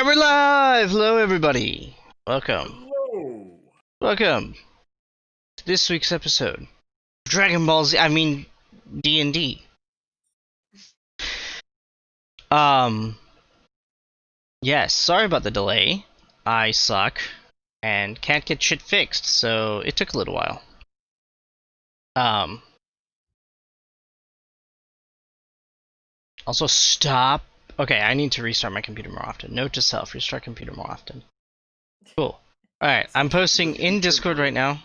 we're live! Hello, everybody. Welcome. Hello. Welcome to this week's episode of Dragon Ball Z. I mean, D&D. Yes, sorry about the delay. I suck and can't get shit fixed, so it took a little while. Also, stop. Okay, I need to restart my computer more often. Note to self, restart computer more often. Cool. Alright, I'm posting in Discord right now.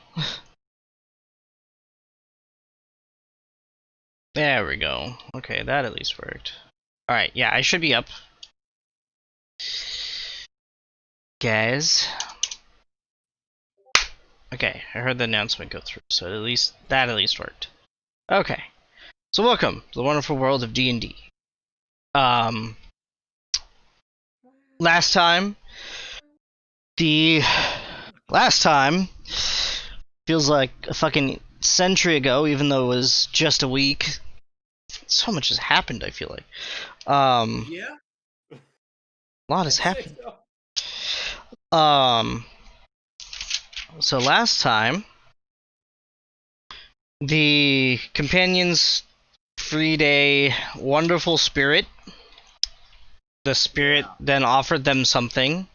There we go. Okay, that at least worked. Alright, yeah, I should be up. Guys. Okay, I heard the announcement go through, so that at least worked. Okay. So welcome to the wonderful world of D&D. Last time feels like a fucking century ago, even though it was just a week. So much has happened, I feel like. Yeah. A lot has happened. So. So last time, the companions freed a wonderful spirit. The spirit then offered them something.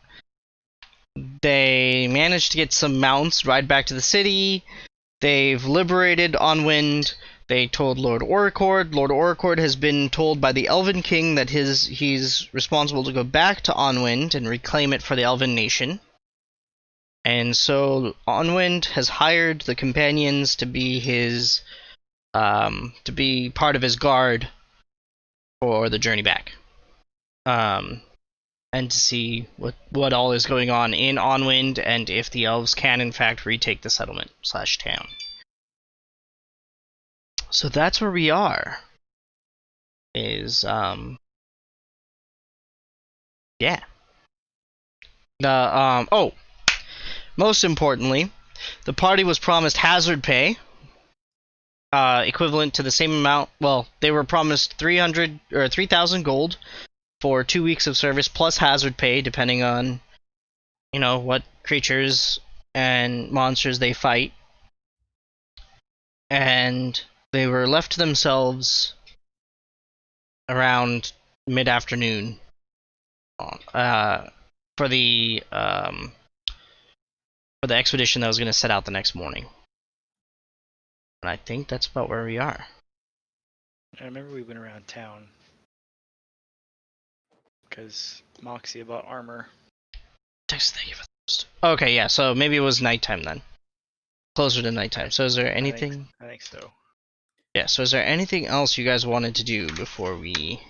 They managed to get some mounts, ride back to the city. They've liberated Onwind. They told Lord Orcord. Lord Orcord has been told by the Elven King that he's responsible to go back to Onwind and reclaim it for the Elven Nation. And so Onwind has hired the companions to be to be part of his guard for the journey back. And to see what all is going on in Onwind and if the elves can in fact retake the settlement / town. So that's where we are. Yeah. Most importantly, the party was promised hazard pay, equivalent to the same amount. Well, they were promised 300 or 3,000 gold for 2 weeks of service plus hazard pay, depending on, what creatures and monsters they fight. And they were left to themselves around mid-afternoon for the expedition that was going to set out the next morning. And I think that's about where we are. I remember we went around town because Moxie bought armor. Thank you for the Okay, yeah, so maybe it was nighttime then. Closer to nighttime. So is there anything... I think so. Yeah, so is there anything else you guys wanted to do before we...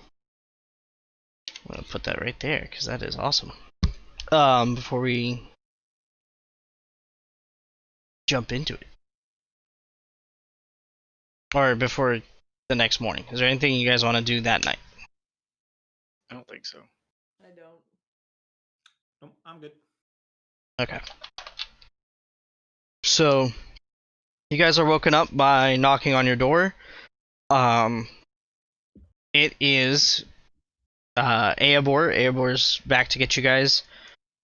I'm going to put that right there, because that is awesome. Before we jump into it. Or before the next morning. Is there anything you guys want to do that night? I don't think so. I don't. Nope, I'm good. Okay. So, you guys are woken up by knocking on your door. It is Eobor. Eobor's back to get you guys.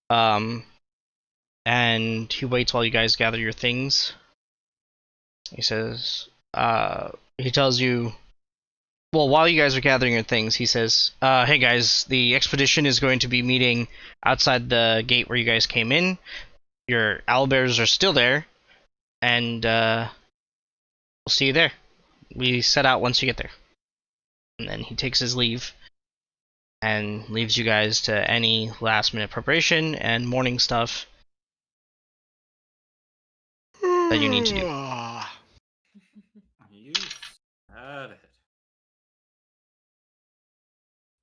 And he waits while you guys gather your things. He says, he tells you, well, while you guys are gathering your things, he says, hey guys, the expedition is going to be meeting outside the gate where you guys came in. Your owlbears are still there, and we'll see you there. We set out once you get there. And then he takes his leave and leaves you guys to any last minute preparation and morning stuff that you need to do. You had it.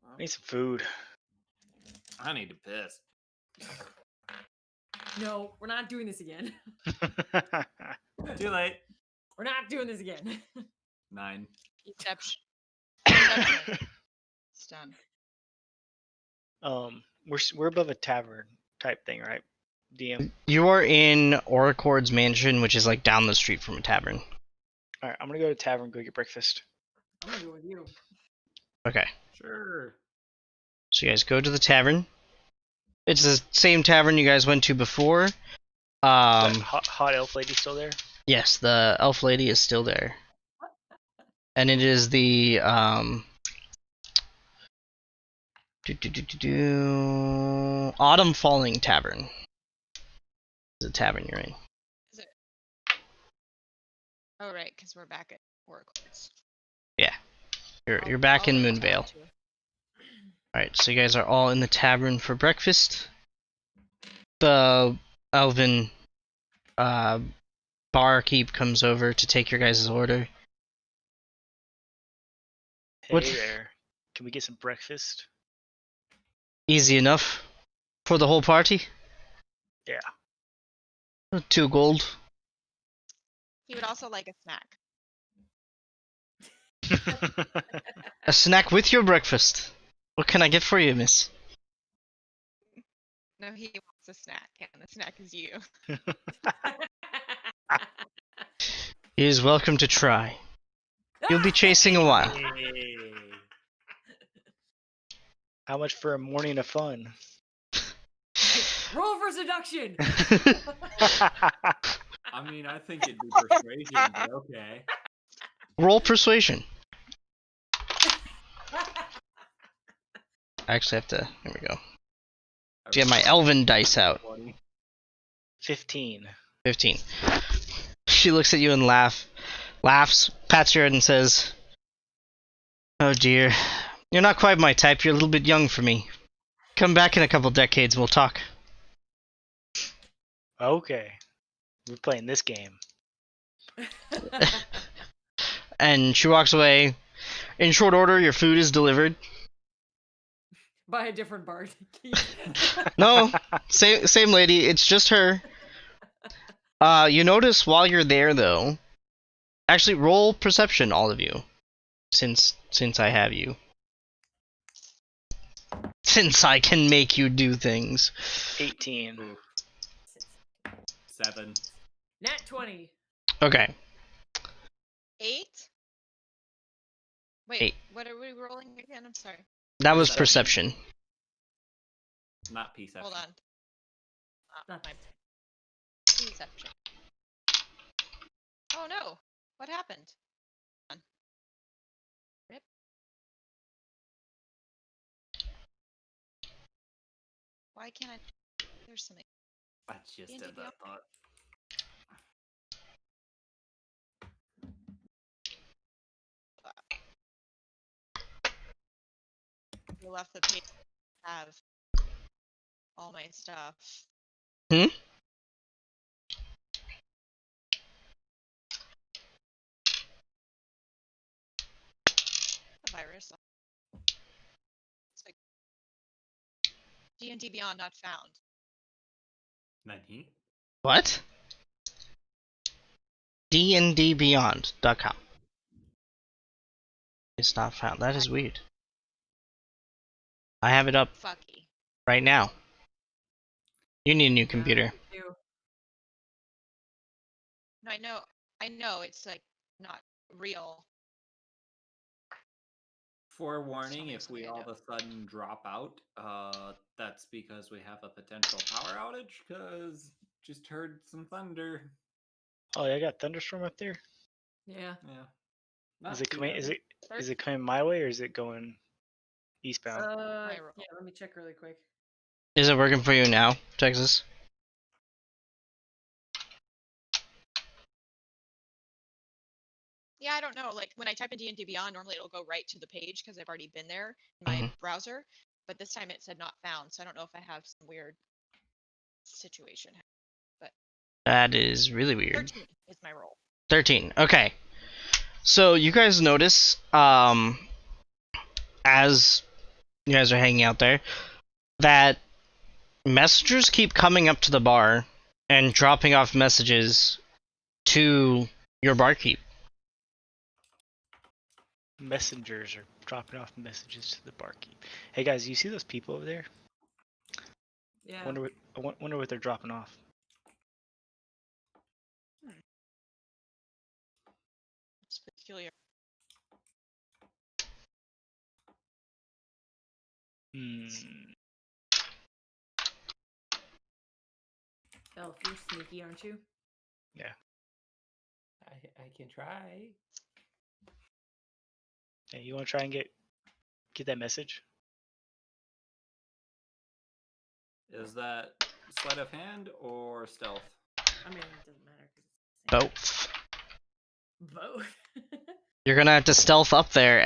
I need some food. I need to piss. No, we're not doing this again. Too late. We're not doing this again. 9. Exception. It's done. We're above a tavern type thing, right? DM. You are in Oracord's mansion, which is like down the street from a tavern. All right, I'm gonna go to tavern, go get breakfast. I'm gonna go with you. Okay. Sure. So you guys go to the tavern. It's the same tavern you guys went to before. That hot elf lady still there? Yes, the elf lady is still there. And it is the Autumn Falling Tavern. The tavern you're in. Is it? Oh right, because we're back at Oracles. You're back in Moonvale. Alright, so you guys are all in the tavern for breakfast. The elven barkeep comes over to take your guys' order. Hey What- there. Can we get some breakfast? Easy enough for the whole party. Yeah. 2 gold. He would also like a snack. A snack with your breakfast. What can I get for you, miss? No, he wants a snack, and the snack is you. He is welcome to try. You'll be chasing a while. Hey. How much for a morning of fun? Roll for seduction. I mean, I think it'd be persuasion, but okay. Roll persuasion. I actually have to. Here we go. Get my elven dice out. 20. 15. 15. She looks at you and laughs, pats your head and says, "Oh dear, you're not quite my type. You're a little bit young for me. Come back in a couple decades and we'll talk." Okay. We're playing this game. And she walks away. In short order, your food is delivered. By a different bard. No, same lady. It's just her. You notice while you're there, though. Actually, roll perception, all of you, since I have you. Since I can make you do things. 18. Ooh. 7. Nat 20. Okay. 8? Wait, 8. what are we rolling again? I'm sorry. That was perception. Not peace. Hold on. Not My perception. Oh no! What happened? Hold on. Rip. Why can't I? There's something. I just D&D did that thought. You left the page. Have all my stuff. Hmm? The virus. It's like D&D Beyond not found. 19. What? dndbeyond.com. It's not found. That is weird. I have it up Fucky. right now. You need a new computer. No, I know it's like not real. Forewarning, Something's if we gonna all end of a sudden drop out, that's because we have a potential power outage, because just heard some thunder. Oh, yeah, I got thunderstorm up there. Yeah. Yeah. Not Is it too coming? heavy. Is it coming my way or is it going eastbound? Yeah, roll. let me check really quick. Is it working for you now, Texas? Yeah, I don't know. Like when I type in D&D Beyond, normally it'll go right to the page because I've already been there in my browser. But this time it said not found, so I don't know if I have some weird situation. That is really weird. 13 is my roll. 13. Okay. So you guys notice, as you guys are hanging out there, that messengers keep coming up to the bar and dropping off messages to your barkeep. Messengers are dropping off messages to the barkeep. Hey guys, you see those people over there? Yeah. Wonder what they're dropping off. It's peculiar. Hmm. Elf, you're sneaky, aren't you? I can try. Hey, you want to try and get that message? Is that sleight of hand or stealth? I mean, it doesn't matter. 'Cause it's Both. both. You're gonna have to stealth up there,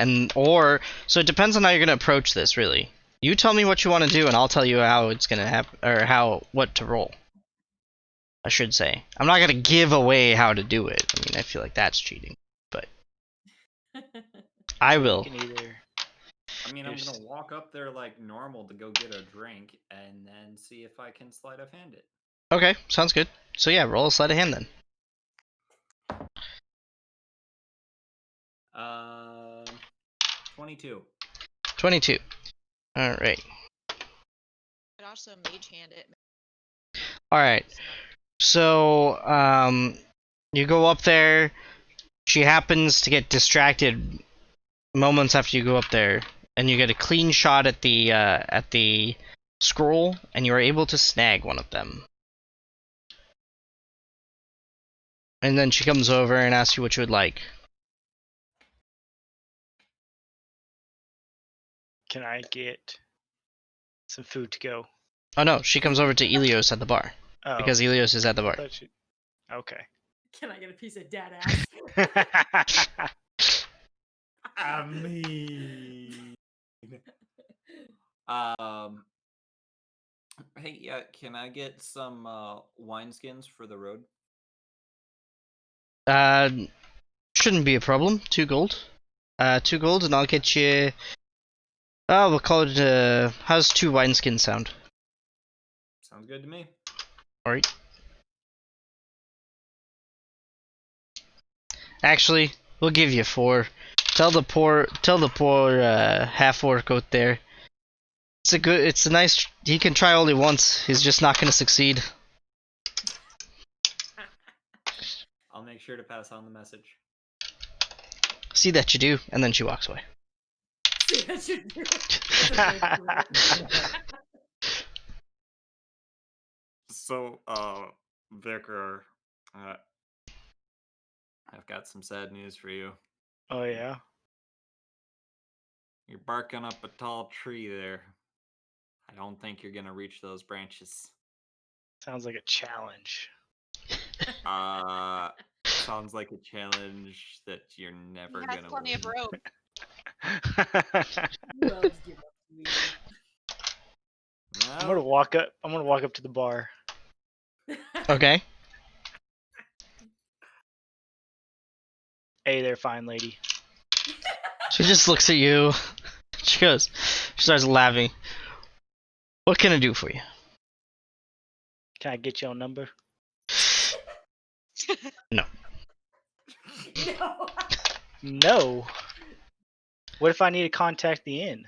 so it depends on how you're gonna approach this. Really, you tell me what you want to do, and I'll tell you how it's gonna happen, or what to roll. I should say. I'm not gonna give away how to do it. I mean, I feel like that's cheating, but I So will. You can either. I mean, I'm gonna walk up there like normal to go get a drink, and then see if I can sleight of hand it. Okay, sounds good. So yeah, roll a sleight of hand then. 22. 22. All right. Could also mage hand it. All right. So you go up there. She happens to get distracted moments after you go up there, and you get a clean shot at the scroll, and you are able to snag one of them. And then she comes over and asks you what you would like. Can I get some food to go? Oh no, she comes over to Elios at the bar Oh, because Elios is at the I bar. thought you- Okay. Can I get a piece of dad ass? I mean, hey, yeah, can I get some wineskins for the road? Shouldn't be a problem. 2 gold. 2 gold, and I'll get you. Oh, we'll call it. How's 2 wineskins sound? Sounds good to me. Alright. Actually, we'll give you 4. Tell the poor half orc out there. It's a nice. He can try all he wants. He's just not gonna succeed. I'll make sure to pass on the message. See that you do, and then she walks away. See, that should do. That's a great career. So, Vicar, I've got some sad news for you. Oh yeah. You're barking up a tall tree there. I don't think you're gonna reach those branches. Sounds like a challenge. Sounds like a challenge that you're never He has gonna plenty win. of rope. Who else give up too easy? I'm gonna walk up. I'm gonna walk up to the bar. Okay. Hey there, fine lady. She just looks at you. She starts laughing. What can I do for you? Can I get your number? No. No. No. What if I need to contact the inn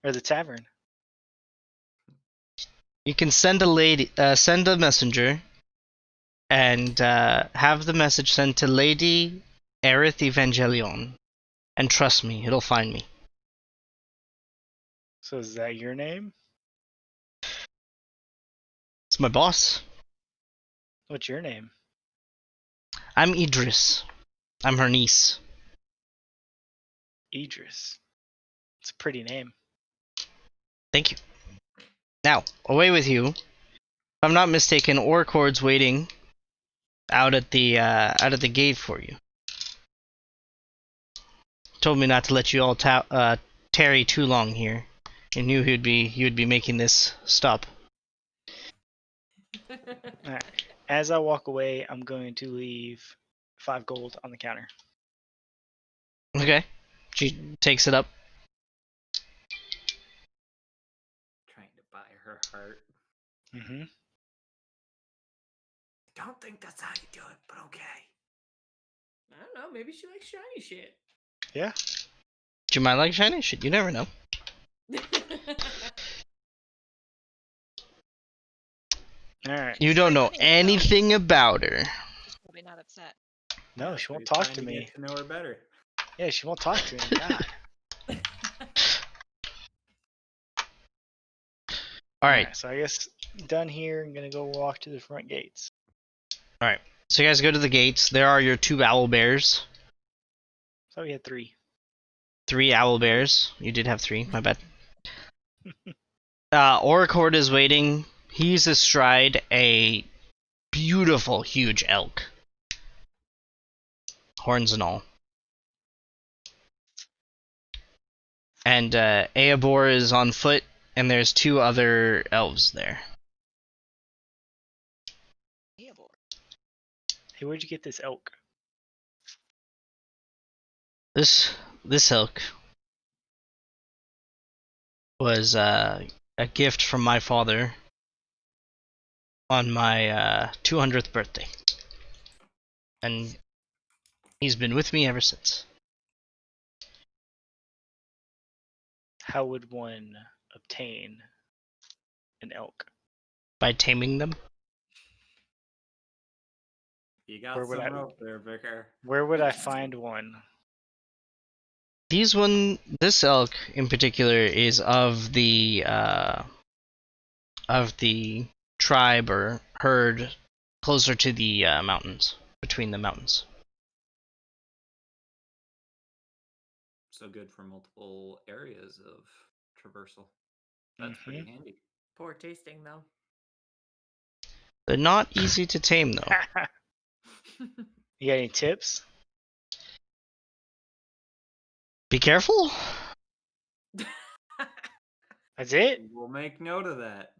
or the tavern? You can send a messenger, and have the message sent to Lady Aerith Evangelion. And trust me, it'll find me. So is that your name? It's my boss. What's your name? I'm Idris. I'm her niece. Idris. It's a pretty name. Thank you. Now, away with you. If I'm not mistaken, Orcord's waiting out at the gate for you. Told me not to let you all tarry too long here. He knew you'd be making this stop. Alright. As I walk away, I'm going to leave 5 gold on the counter. Okay. She takes it up. Trying to buy her heart. Mm-hmm. Don't think that's how you do it, but okay. I don't know. Maybe she likes shiny shit. Yeah. Do you mind like shiny shit? You never know. Alright. You don't know Funny, though. anything about her. She's probably not upset. No, she won't He's talk trying to me. Get to know her better. Yeah, she won't talk to me. God. All right. So I guess done here. I'm gonna go walk to the front gates. So you guys go to the gates. There are your 2 owl bears. So we had 3. 3 owl bears. You did have 3. My bad. Orcord is waiting. He's astride a beautiful, huge elk. Horns and all. And Eobor is on foot, and there's 2 other elves there. Eobor. Hey, where'd you get this elk? This elk was a gift from my father on my 200th birthday, and he's been with me ever since. How would one obtain an elk? By taming them. You got Where would some I- rope there, Vicar. Where would I find one? This elk in particular is of the tribe or herd closer to the mountains, between the mountains. So good for multiple areas of traversal. That's pretty handy. Poor tasting though. They're not easy to tame though. You got any tips? Be careful. That's it? We'll make note of that.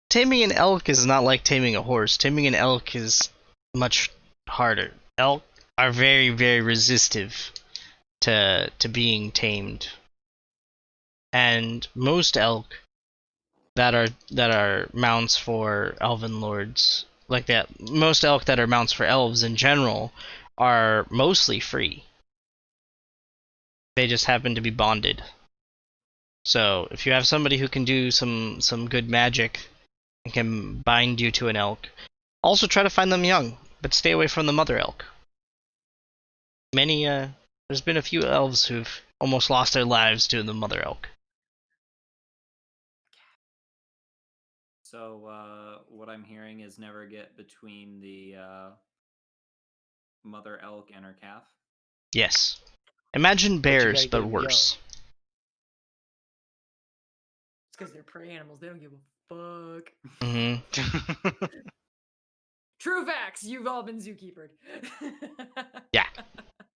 Taming an elk is not like taming a horse. Taming an elk is much harder. Elk are very, very resistive to being tamed. And most elk that are mounts for elven lords, like that, most elk that are mounts for elves in general are mostly free. They just happen to be bonded. So if you have somebody who can do some good magic and can bind you to an elk, also try to find them young, but stay away from the mother elk. There's been a few elves who've almost lost their lives to the mother elk. So what I'm hearing is never get between the mother elk and her calf. Yes. Imagine you bears, gotta get but 'em worse. It's because they're prey animals. They don't give a fuck. Hmm. True facts. You've all been zookeepered. Yeah.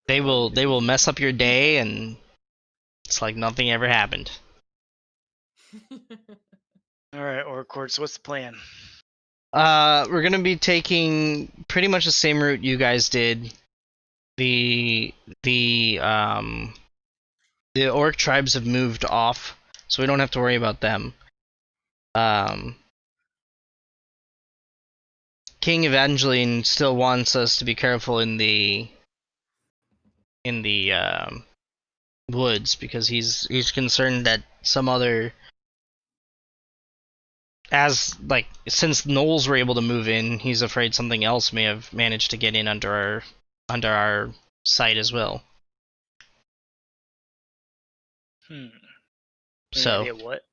They will mess up your day, and it's like nothing ever happened. Alright, Orcord, so what's the plan? We're gonna be taking pretty much the same route you guys did. The orc tribes have moved off, so we don't have to worry about them. King Evangeline still wants us to be careful in the woods because he's concerned that some other, since gnolls were able to move in, he's afraid something else may have managed to get in under our sight as well. Any So idea what?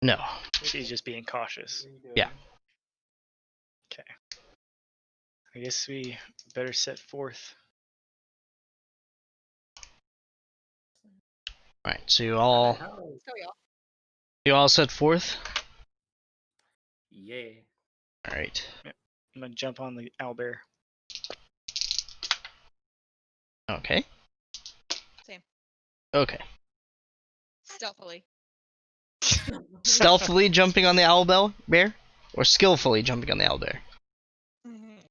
no. She's just being cautious. Yeah. Okay. I guess we better set forth. Alright, so you all Let's go, set forth? Yeah. Alright. I'm gonna jump on the owlbear. Okay. Same. Okay. Stealthily. Stealthily jumping on the bear? Or skillfully jumping on the owlbear? Mhm.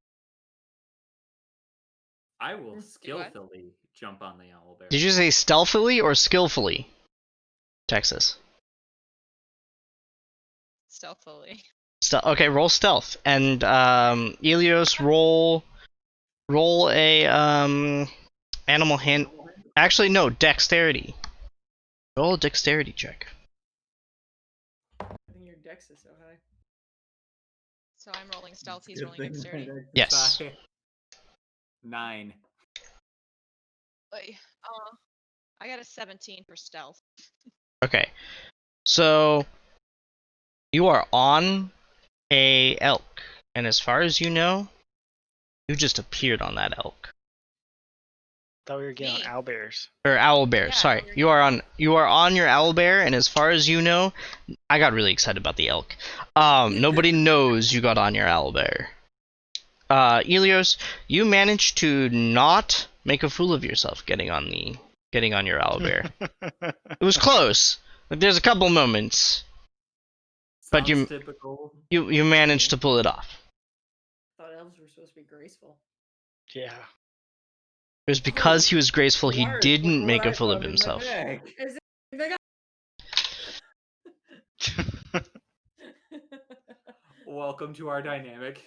I will what? skillfully jump on the owl bear. Did you say stealthily or skillfully? Texas. Stealthily. Okay, roll stealth. And Elios, roll a animal hand. Actually, no, dexterity. Roll a dexterity check. I think your dex is so high. So I'm rolling stealth. He's rolling dexterity. Yes. 9. Oy. I got a 17 for stealth. Okay. So You are on a elk, and as far as you know, you just appeared on that elk. Thought we were getting Me. on owlbears. Or owlbear, Yeah, sorry. we were You are on your owlbear, and as far as you know, I got really excited about the elk. Nobody knows you got on your owlbear. Elios, you managed to not make a fool of yourself getting on your owlbear. It was close. Like, there's a couple moments, but Sounds typical. you managed to pull it off. Thought elves were supposed to be graceful. Yeah. It was because he was graceful he Wires didn't put make what a I fool of found in my himself. bag. Is it- they got- Welcome to our dynamic.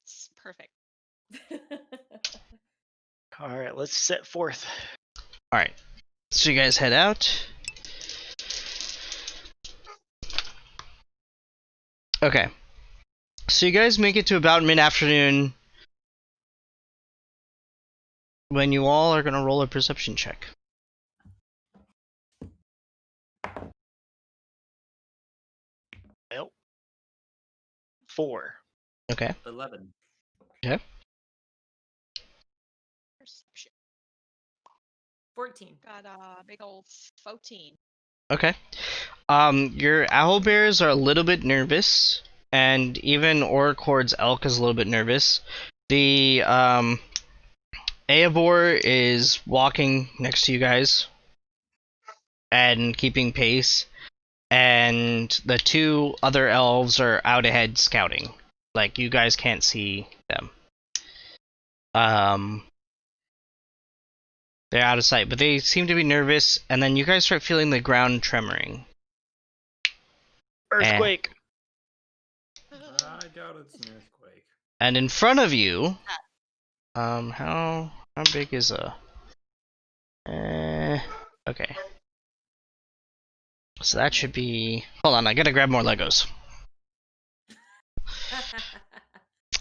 It's perfect. All right, let's set forth. Alright, so you guys head out. Okay. So you guys make it to about mid-afternoon when you all are going to roll a perception check. Well, 4. Okay. 11. Perception. 14. Got a big old 14. Okay. Your owlbears are a little bit nervous, and even Orcord's elk is a little bit nervous. The Eobor is walking next to you guys and keeping pace, and the two other elves are out ahead scouting. Like, you guys can't see them. They're out of sight, but they seem to be nervous, and then you guys start feeling the ground tremoring. Earthquake. I doubt it's an earthquake. And in front of you, how big is a? Okay. So that should be. Hold on, I gotta grab more Legos.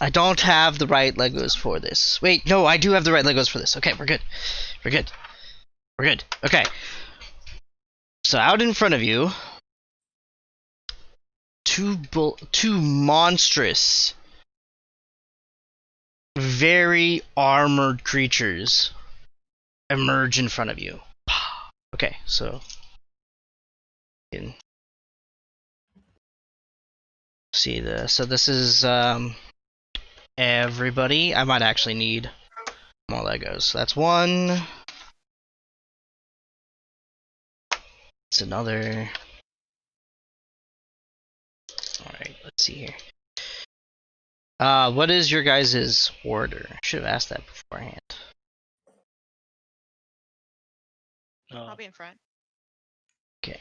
I don't have the right Legos for this. Wait, no, I do have the right Legos for this. Okay, we're good. We're good. We're good. Okay. So out in front of you, two monstrous, very armored creatures emerge in front of you. Okay, so you can see the. So this is everybody. I might actually need more Legos. That's one. It's another. Alright, let's see here. What is your guys' order? I should have asked that beforehand. Oh, I'll be in front. Okay.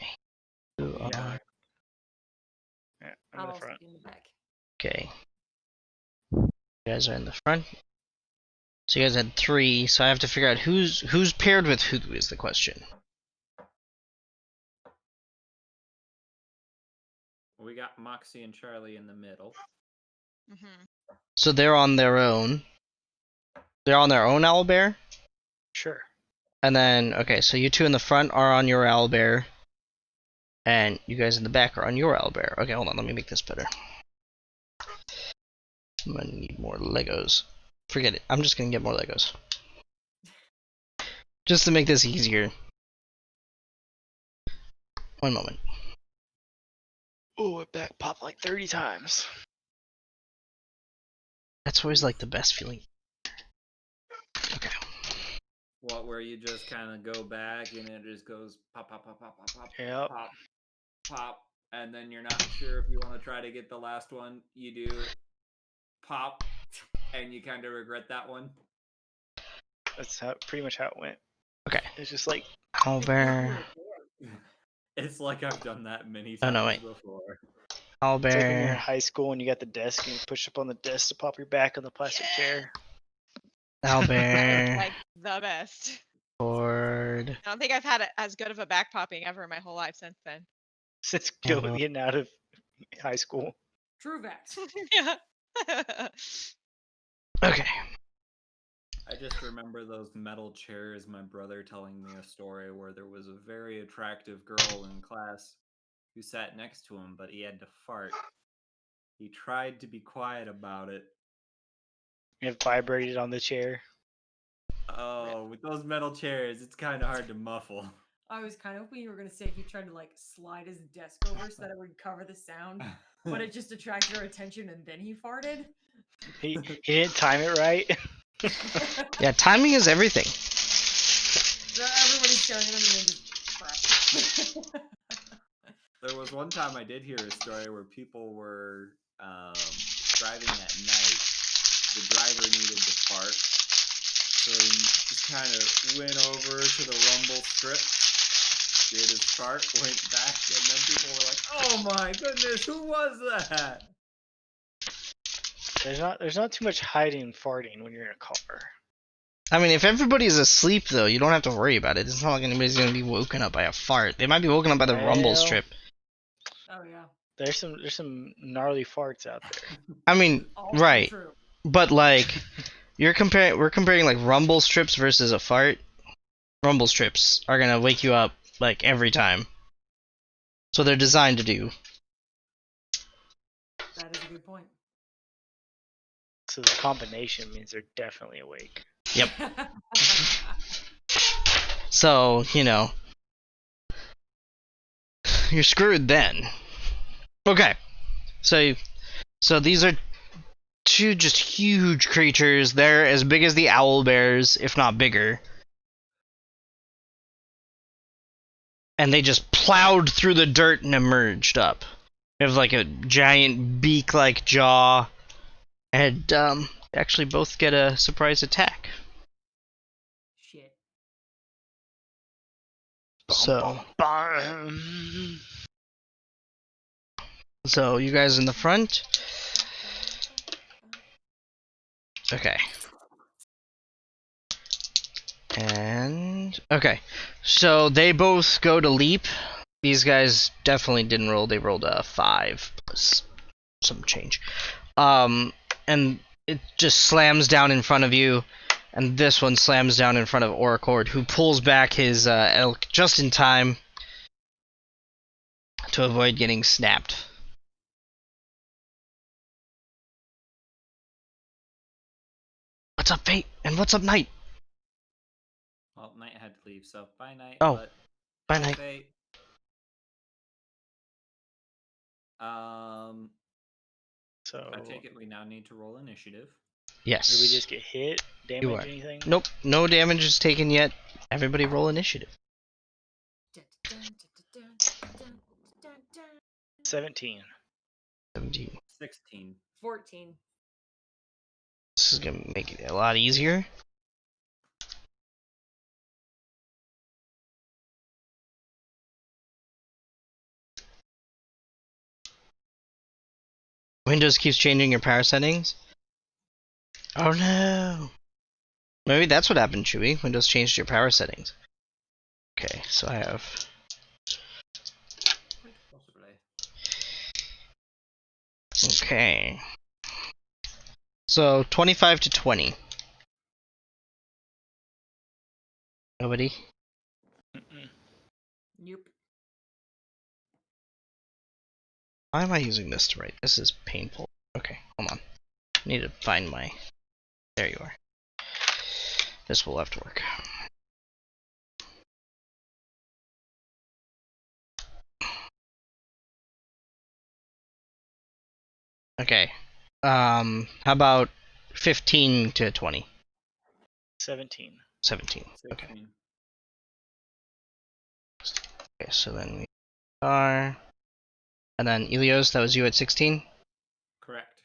Who Yeah. are- yeah, I'm in I'll the also front. be in the back. Okay. You guys are in the front. So you guys had 3, so I have to figure out who's paired with who is the question. We got Moxie and Charlie in the middle. Mm-hmm. So they're on their own. They're on their own owlbear? Sure. And then, okay, so you two in the front are on your owlbear. And you guys in the back are on your owlbear. Okay, hold on, let me make this better. I'm gonna need more Legos. Forget it, I'm just gonna get more Legos. Just to make this easier. One moment. Oh, it back popped like 30 times. That's always like the best feeling. Okay. What, where you just kind of go back and it just goes pop, pop, pop, pop, pop, pop, Yep. pop, pop, and then you're not sure if you want to try to get the last one. You do pop, and you kind of regret that one. That's pretty much how it went. Okay. It's just like, Owlbear. It's like I've done that many Oh, times no, wait. before. it's like when you're in Owlbear. high school and you got the desk and you push up on the desk to pop your back on the plastic chair. That was Owlbear. like the best. Board. I don't think I've had as good of a back popping ever in my whole life since then. Since Yeah, well- getting out of high school. True facts. Yeah. Okay. I just remember those metal chairs, my brother telling me a story where there was a very attractive girl in class, who sat next to him, but he had to fart. He tried to be quiet about it. It vibrated on the chair. Oh, with those metal chairs, it's kind of hard to muffle. I was kind of hoping you were gonna say he tried to like slide his desk over so that it would cover the sound, but it just attracted your attention and then he farted. He didn't time it right. Yeah, timing is everything. Everybody's staring at him and then just crap. There was one time I did hear a story where people were driving at night. The driver needed to fart, so he just kind of went over to the rumble strip, did his fart, went back, and then people were like, "Oh my goodness, who was that?" There's not too much hiding farting when you're in a car. I mean, if everybody's asleep, though, you don't have to worry about it. It's not like anybody's going to be woken up by a fart. They might be woken up by the rumble Well, strip. Oh yeah. There's some gnarly farts out there. I mean, All right. True. But, like, we're comparing, like, rumble strips versus a fart. Rumble strips are going to wake you up, like, every time. So they're designed to do. That is a good point. So the combination means they're definitely awake. Yep. So, you know, you're screwed then. Okay. So these are two just huge creatures. They're as big as the owl bears, if not bigger. And they just plowed through the dirt and emerged up. They have like a giant beak-like jaw. And actually both get a surprise attack. Shit. So Bum. So you guys in the front. Okay. And okay. So they both go to leap. These guys definitely didn't roll. They rolled a 5 plus some change. And it just slams down in front of you. And this one slams down in front of Orcord, who pulls back his elk just in time to avoid getting snapped. What's up, Fate? And what's up, Night? Well, Knight had to leave, so bye, Knight. Oh, but bye, bye, Night. Fate. So I take it we now need to roll initiative. Yes. did we just get hit? You Damage are. anything? Nope, no damage is taken yet. Everybody roll initiative. 17. 17. 16. 14. This is gonna make it a lot easier. Windows keeps changing your power settings. Oh no. Maybe that's what happened, Chewy. Windows changed your power settings. Okay, so I have... Possibly. Okay. So, 25 to 20. Nobody? Mm-mm. Nope. Why am I using this to write? This is painful. Okay, hold on. I need to find my... There you are. This will have to work. Okay. How about 15 to 20? 17. 17. Okay. 16. Okay, so then we are... And then Elios, that was you at 16? Correct.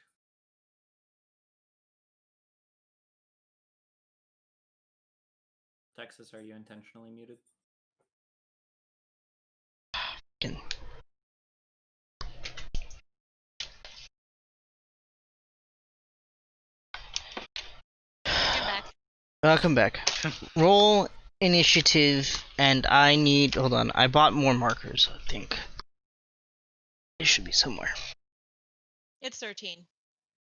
Texas, are you intentionally muted? Can... Get back. Welcome back. Roll initiative, and I need... Hold on, I bought more markers, I think. It should be somewhere. It's 13.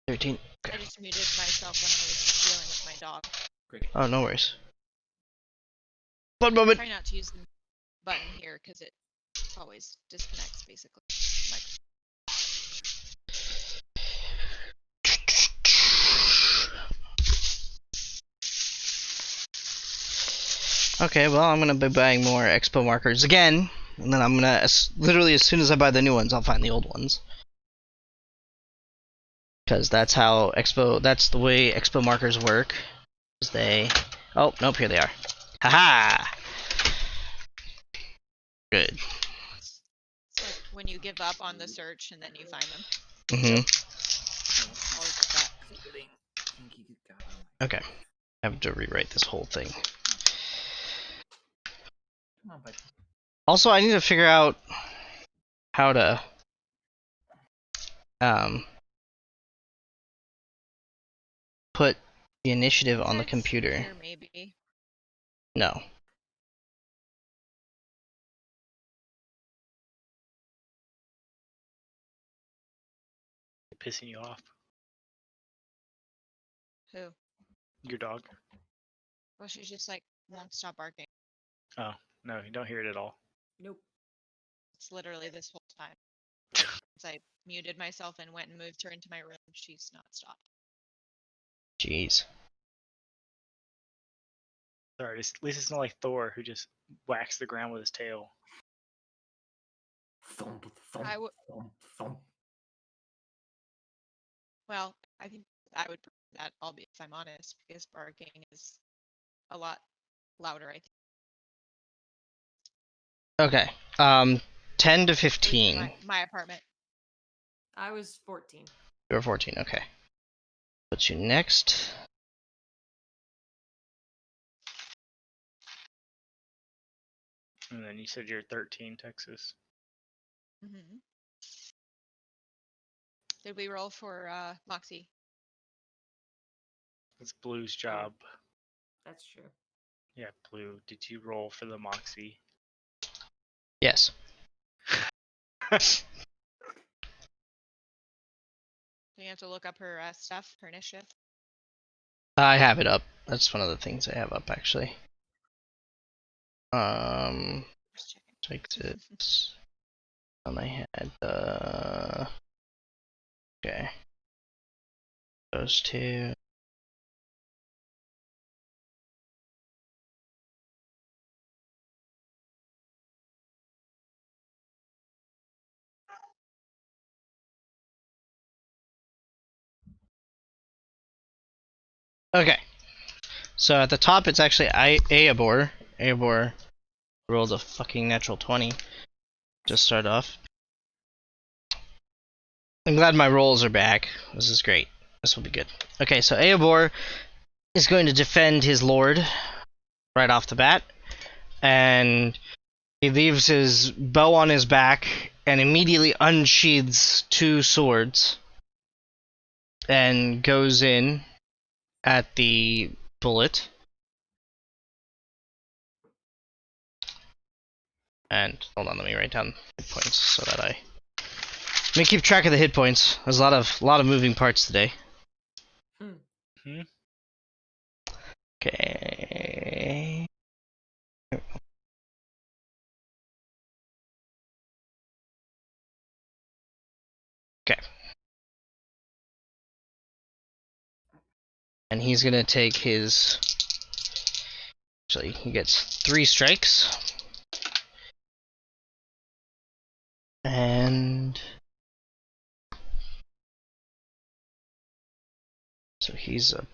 13. I Okay. just muted myself when I was dealing with my dog. Great. Oh, no worries. One moment. Try not to use the button here because it Always disconnects basically. Okay, well, I'm gonna be buying more expo markers again, and then I'm gonna literally as soon as I buy the new ones, I'll find the old ones. Because that's how that's the way expo markers work. Is they, oh nope, here they are. Haha. Good. It's like when you give up on the search and then you find them. Mm-hmm. Always like that. Okay. I have to rewrite this whole thing. Come on, buddy. Also, I need to figure out how to put the initiative on the It's computer. here, maybe. No. Pissing you off. Who? Your dog. Well, she's just like won't stop barking. Oh, no, you don't hear it at all. Nope. It's literally this whole time. Since I muted myself and went and moved her into my room, she's not stopped. Jeez. Sorry, at least it's not like Thor who just whacks the ground with his tail. Thump, thump, thump, thump. Well, I think I would prefer that, albeit if I'm honest, because barking is a lot louder, I think. Okay. 10 to At least 15. in my apartment. I was 14. You were 14, okay. Put you next. And then you said you're 13, Texas. Mm-hmm. Did we roll for Moxie? It's Blue's job. That's true. Yeah, Blue. Did you roll for the Moxie? Yes. Do you have to look up her stuff, her initiative? I have it up. That's one of the things I have up, actually. Just checking. Take this. I had okay. Those two. Okay. So at the top, it's actually Eobor. Eobor rolled a fucking natural 20. Just start off. I'm glad my rolls are back. This is great. This will be good. Okay, so Eobor is going to defend his lord right off the bat. And he leaves his bow on his back and immediately unsheathes two swords. And goes in at the bullet. And hold on, let me write down hit points so that let me keep track of the hit points. There's a lot of moving parts today. Hmm? Okay. Okay. And he's gonna take his. Actually, he gets 3 strikes. And so he's a.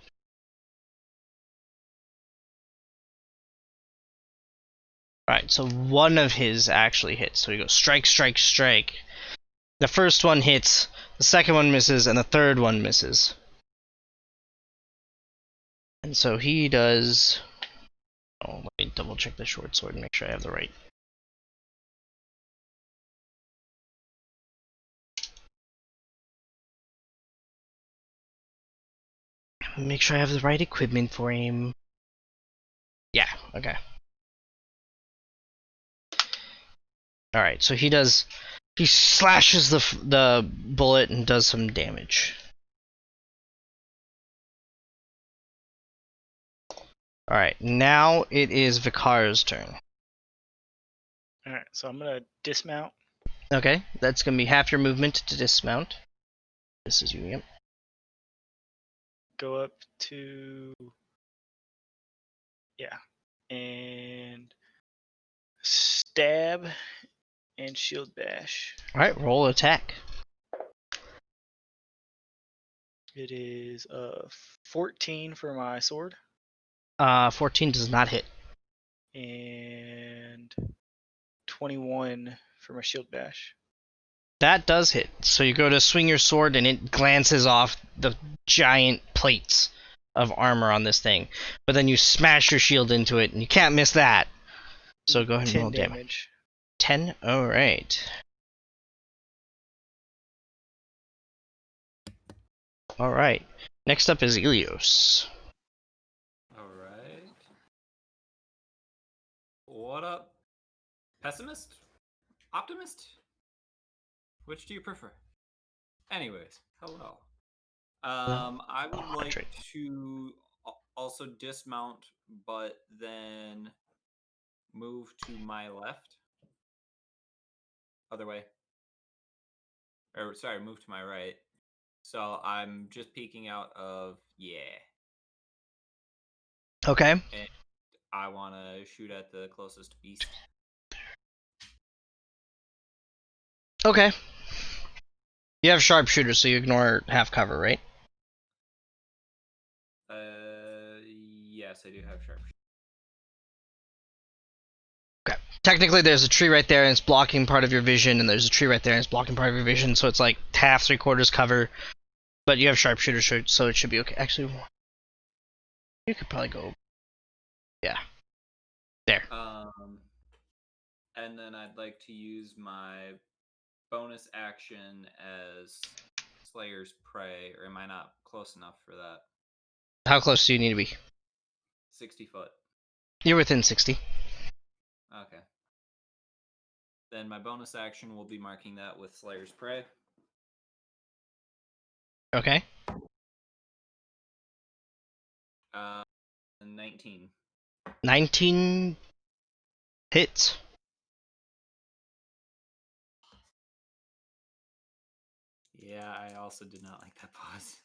Alright, so one of his actually hits. So he goes strike, strike, strike. The first one hits, the second one misses, and the third one misses. And so he does. Oh, let me double check the short sword and make sure I have the right. Make sure I have the right equipment for him. Yeah, okay. Alright, so he slashes the bullet and does some damage. Alright, now it is Vikar's turn. Alright, so I'm gonna dismount. Okay, that's gonna be half your movement to dismount. This is you, yep. Go up to. Yeah. And. Stab. And shield bash. Alright, roll attack. It is 14 for my sword. 14 does not hit. And 21 for my shield bash. That does hit. So you go to swing your sword and it glances off the giant plates of armor on this thing. But then you smash your shield into it and you can't miss that. So go ahead and 10 roll damage. damage. 10? Alright. Alright. Next up is Ilios. All right. What up? Pessimist? Optimist? Which do you prefer? Anyways, hello. I would like Patrick. to also dismount, but then move to my left. Other way. Or sorry, move to my right. So I'm just peeking out of Okay. and I want to shoot at the closest beast. Okay. You have sharpshooter, so you ignore half cover, right? Yes, I do have sharp. Okay. Technically, there's a tree right there and it's blocking part of your vision, and there's a tree right there and it's blocking part of your vision, so it's like half, 3/4 cover. But you have sharpshooter, so it should be okay. Actually, you could probably go. Yeah. There. And then I'd like to use my bonus action as Slayer's Prey, or am I not close enough for that? How close do you need to be? 60 foot. You're within 60. Okay. Then my bonus action will be marking that with Slayer's Prey. Okay. 19. 19 hits. Yeah, I also did not like that pause.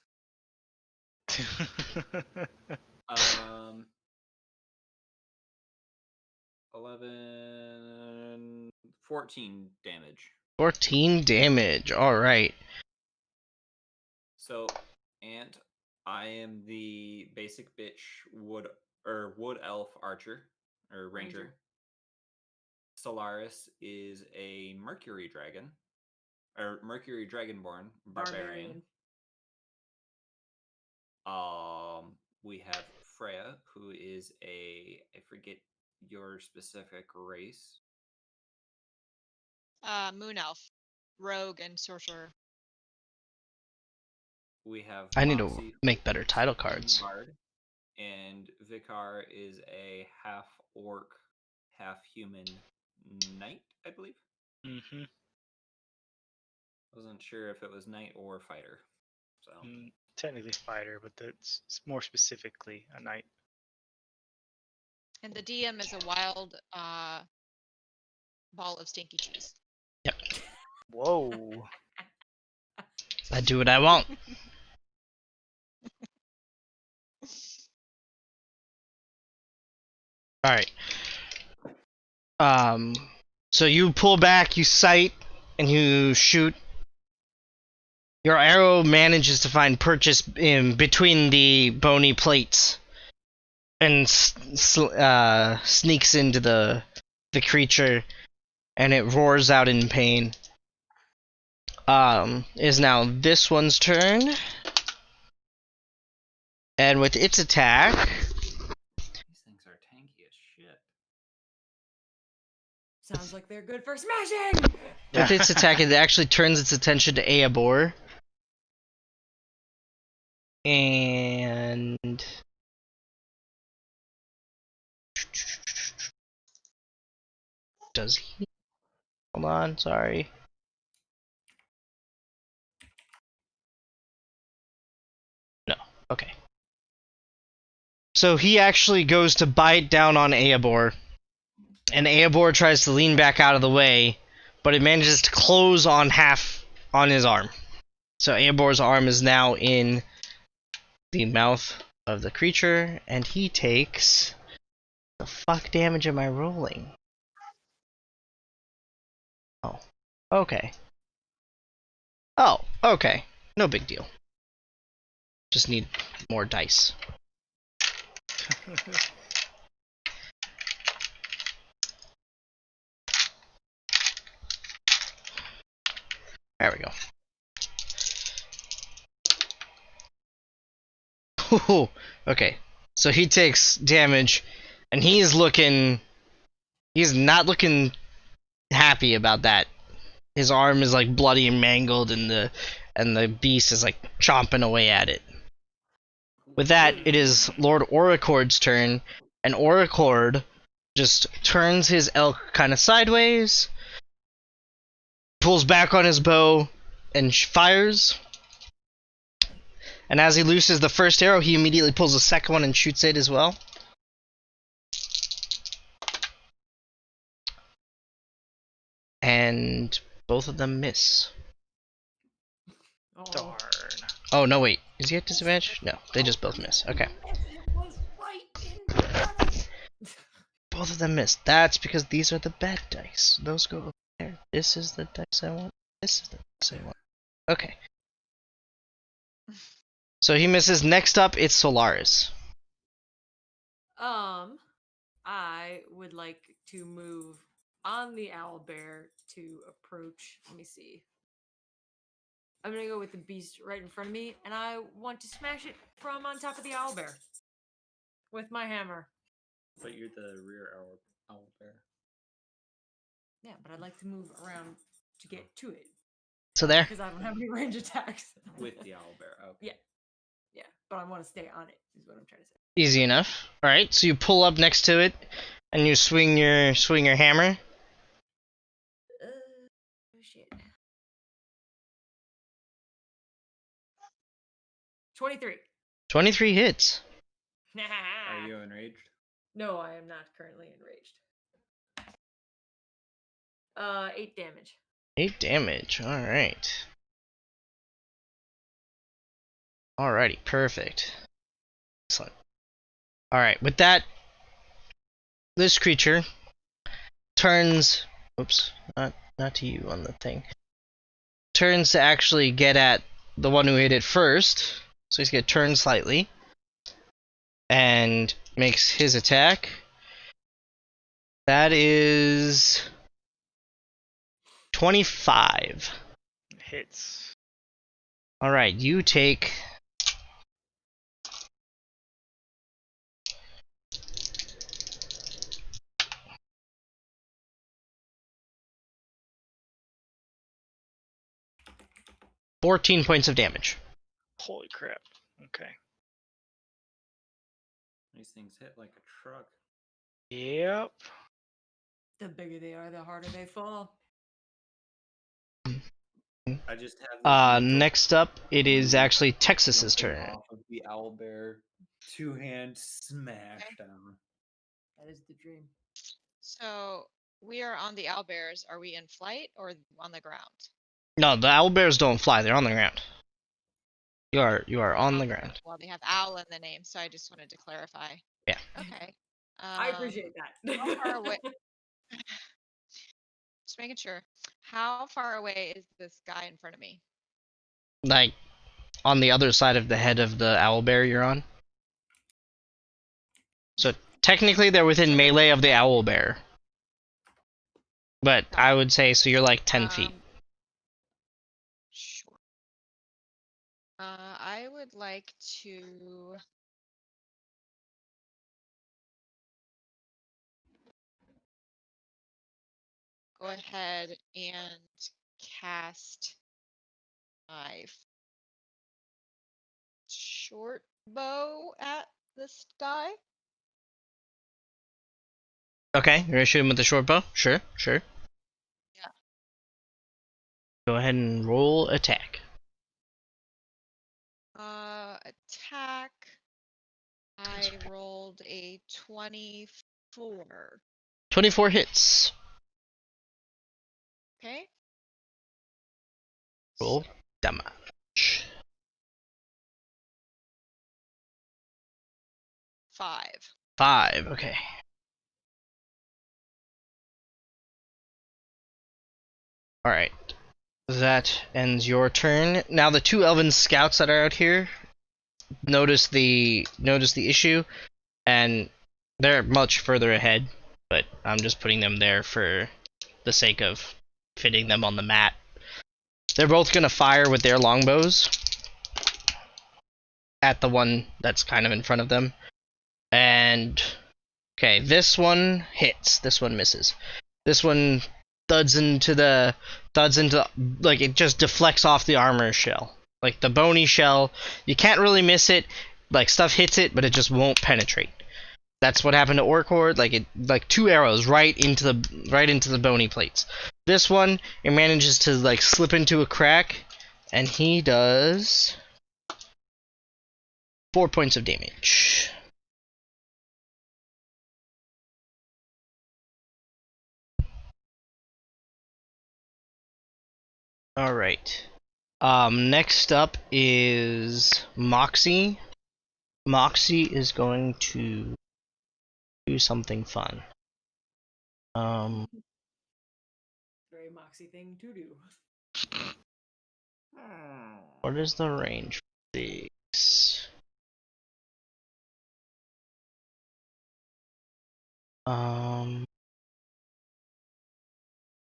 11, 14 damage. 14 damage. Alright. So, and I am the basic bitch wood elf archer or ranger. Solaris is a Mercury dragon or Mercury dragonborn barbarian. We have Freya, who is I forget your specific race. Moon elf, rogue, and sorcerer. We have I need Moxie, to make better title cards. Bard, and Vicar is a half orc, half human knight, I believe. Mm-hmm. Wasn't sure if it was knight or fighter. So Technically fighter, but that's more specifically a knight. And the DM is a wild ball of stinky cheese. Yep. Whoa. I do what I want. Alright. So you pull back, you sight, and you shoot. Your arrow manages to find purchase in between the bony plates and sneaks into the creature, and it roars out in pain. Is now this one's turn, and with its attack, these things are tanky as shit. Sounds like they're good for smashing! with its attack, it actually turns its attention to Eabor. And does he? Hold on, sorry. No, okay. So he actually goes to bite down on Eabor and Eobor tries to lean back out of the way, but it manages to close on half on his arm. So Eobor's arm is now in the mouth of the creature, and he takes... The fuck damage am I rolling? Oh, okay. Oh, okay. No big deal. Just need more dice. There we go. Okay, so he takes damage, and he's not looking happy about that. His arm is like bloody and mangled, and the beast is like chomping away at it. With that, it is Lord Orcord's turn, and Orcord just turns his elk kind of sideways, pulls back on his bow, and fires. And as he looses the first arrow, he immediately pulls the second one and shoots it as well. And both of them miss. Oh, Darn. Oh, no, wait. Is he at disadvantage? No, they just both miss. Okay. it was right in front of Both of them missed. That's because these are the bad dice. Those go over there. This is the dice I want. This is the dice I want. Okay. So he misses. Next up, it's Solaris. I would like to move on the owlbear to approach. Let me see. I'm gonna go with the beast right in front of me, and I want to smash it from on top of the owlbear with my hammer. But you're the rear owl bear. Yeah, but I'd like to move around to get to it So there. because I don't have any range attacks. With the owl bear. Okay. Yeah, but I want to stay on it. Is what I'm trying to say. Easy enough. All right. So you pull up next to it, and you swing your hammer. Oh shit. 23. 23 hits. Are you enraged? No, I am not currently enraged. 8 damage. 8 damage. All right. Alrighty, perfect. Excellent. Alright, with that, this creature turns... Oops, not to you on the thing. Turns to actually get at the one who hit it first. So he's going to turn slightly. And makes his attack. That is... 25. Hits. Alright, you take... ...14 points of damage. Holy crap. Okay. These things hit like a truck. Yep. The bigger they are, the harder they fall. I just have this mental Next up, it is actually Texas's jumping turn. off of the owl bear, two-hand smash down. That is the dream. So we are on the owlbears. Are we in flight or on the ground? No, the owlbears don't fly, they're on the ground. You are on the ground. Well, they have owl in the name, so I just wanted to clarify. Yeah. Okay. I appreciate that. How far away? Just making sure. How far away is this guy in front of me? Like, on the other side of the head of the owlbear you're on. So, technically they're within melee of the owlbear. But I would say, so you're like 10 feet. Sure. I would like to. Go ahead and cast my short bow at this guy. Okay, you're gonna shoot him with the short bow? Sure. Yeah. Go ahead and roll attack. Attack. I rolled a 24. 24 hits. Okay. Roll damage. 5. 5. Okay. All right. That ends your turn. Now the 2 elven scouts that are out here notice the issue, and they're much further ahead. But I'm just putting them there for the sake of fitting them on the mat. They're both gonna fire with their longbows at the one that's kind of in front of them. And okay, this one hits. This one misses. This one thuds into like it just deflects off the armor shell. Like the bony shell, you can't really miss it. Like stuff hits it, but it just won't penetrate. That's what happened to Orcord. Like 2 arrows right into the bony plates. This one, it manages to like slip into a crack, and he does 4 points of damage. All right. Next up is Moxie. Moxie is going to do something fun. Very Moxie thing to do. What is the range for these? Um,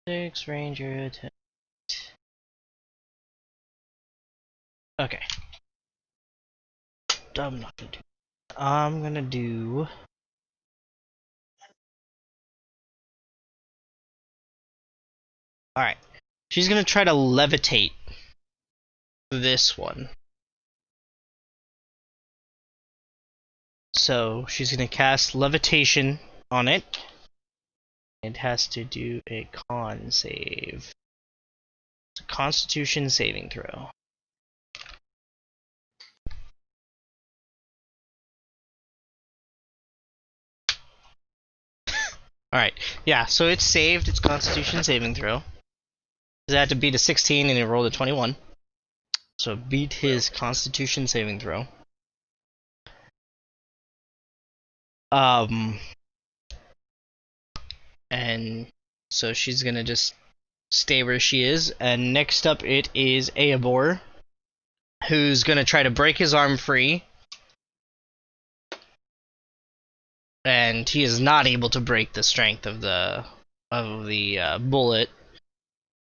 6 ranger attack. Okay. I'm not gonna do. I'm gonna do. All right. She's gonna try to levitate this one. So she's gonna cast levitation on it. It has to do a con save. It's a Constitution saving throw. Alright, yeah, so it's saved its Constitution saving throw. It had to beat a 16 and it rolled a 21. So beat his Constitution saving throw. And so she's gonna just stay where she is. And next up it is Eobor, who's gonna try to break his arm free. And he is not able to break the strength of the bullet,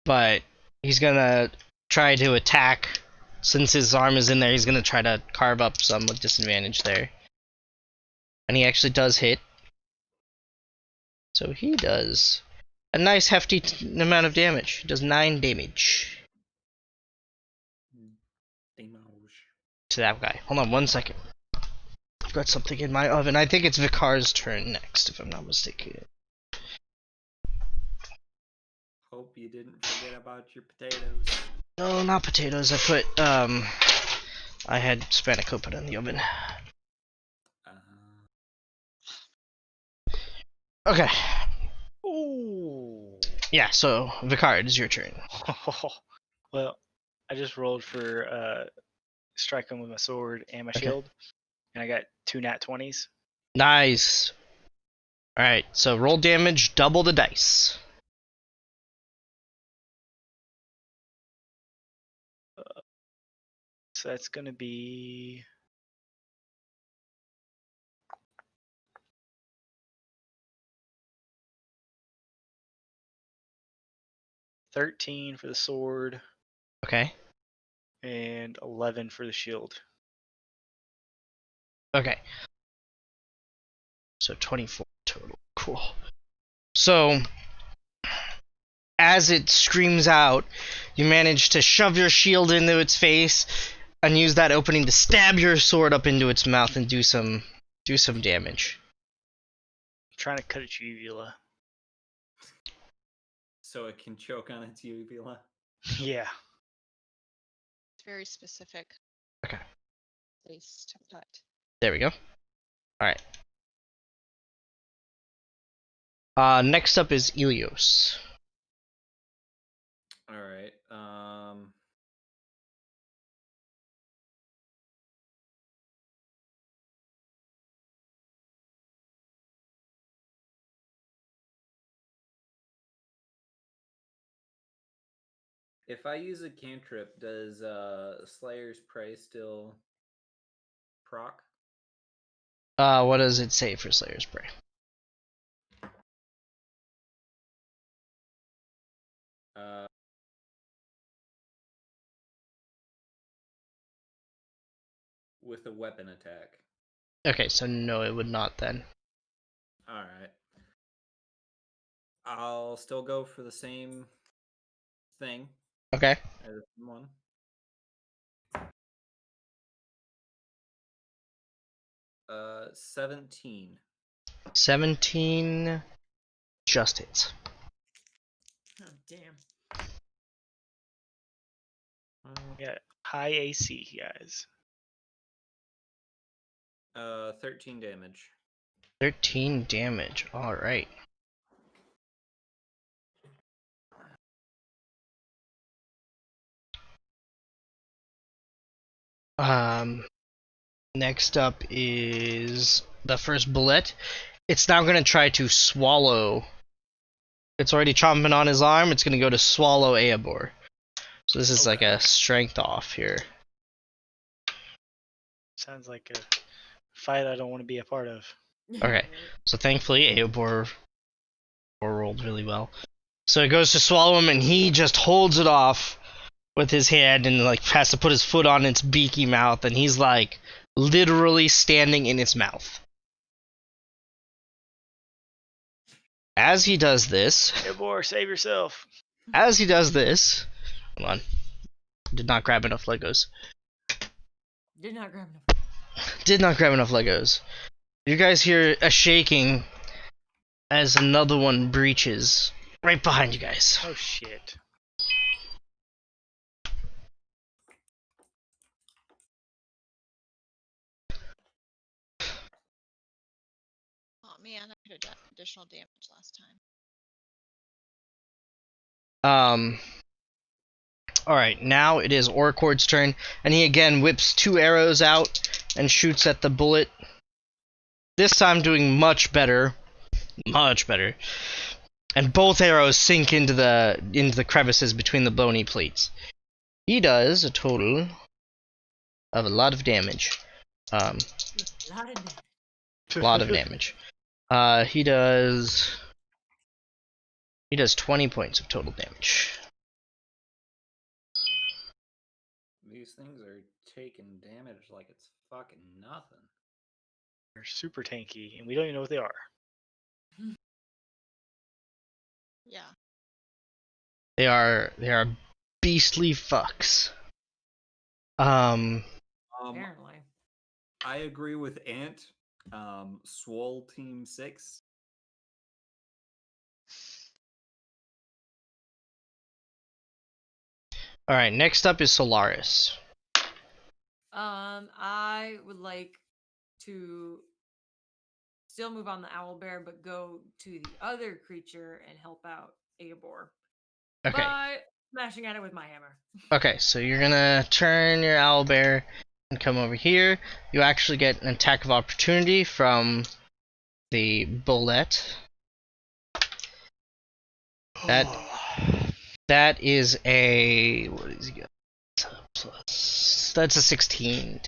but he's gonna try to attack. Since his arm is in there, he's gonna try to carve up some with disadvantage there, and he actually does hit. So he does a nice hefty amount of damage. He does 9 damage to that guy. Hold on 1 second. I've got something in my oven. I think it's Vikar's turn next, if I'm not mistaken. Hope you didn't forget about your potatoes. No, not potatoes. I put I had spanakopita in the oven. Okay. Ooh. Yeah, so Vicard, it's your turn. Well, I just rolled for striking with my sword and my shield, and I got 2 nat 20s. Nice. Alright, so roll damage, double the dice. So that's gonna be 13 for the sword. Okay. And 11 for the shield. Okay. So 24 total. Cool. So, as it screams out, you manage to shove your shield into its face and use that opening to stab your sword up into its mouth and do some damage. I'm trying to cut its uvula. So it can choke on its uvula? Yeah. It's very specific. Okay. Place to cut. There we go. Alright. Next up is Ilios. All right. If I use a cantrip, does Slayer's Prey still proc? What does it say for Slayer's Prey? With a weapon attack. Okay, so no, it would not then. All right. I'll still go for the same thing Okay. as one. 17. 17 just hits. Oh, damn. Yeah, high AC, guys. 13 damage. 13 damage. All right. Next up is the first bullet. It's now going to try to swallow. It's already chomping on his arm. It's going to go to swallow Eobor. So this is like a strength off here. Sounds like a fight I don't want to be a part of. Okay. So thankfully, Eobor rolled really well. So it goes to swallow him, and he just holds it off with his hand and like has to put his foot on its beaky mouth, and he's like literally standing in its mouth. As he does this, Eobor, save yourself. hold on, did not grab enough Legos. Did not grab enough. Did not grab enough Legos. You guys hear a shaking as another one breaches right behind you guys. Oh shit. Oh man, I could have done additional damage last time. Alright, now it is Orcord's turn, and he again whips 2 arrows out and shoots at the bullet. This time doing much better. Much better. And both arrows sink into the crevices between the bony plates. He does a total of a lot of damage. A lot of damage. Lot of damage. He does 20 points of total damage. These things are taking damage like it's fucking nothing. They're super tanky, and we don't even know what they are. Yeah. They are beastly fucks. Apparently. I agree with Ant. Swole Team 6. Alright, next up is Solaris. I would like to still move on the owlbear, but go to the other creature and help out Eobor Okay. by smashing at it with my hammer. Okay, so you're gonna turn your owlbear and come over here. You actually get an attack of opportunity from the bullet. That is a, what is he got? Plus, that's a 16.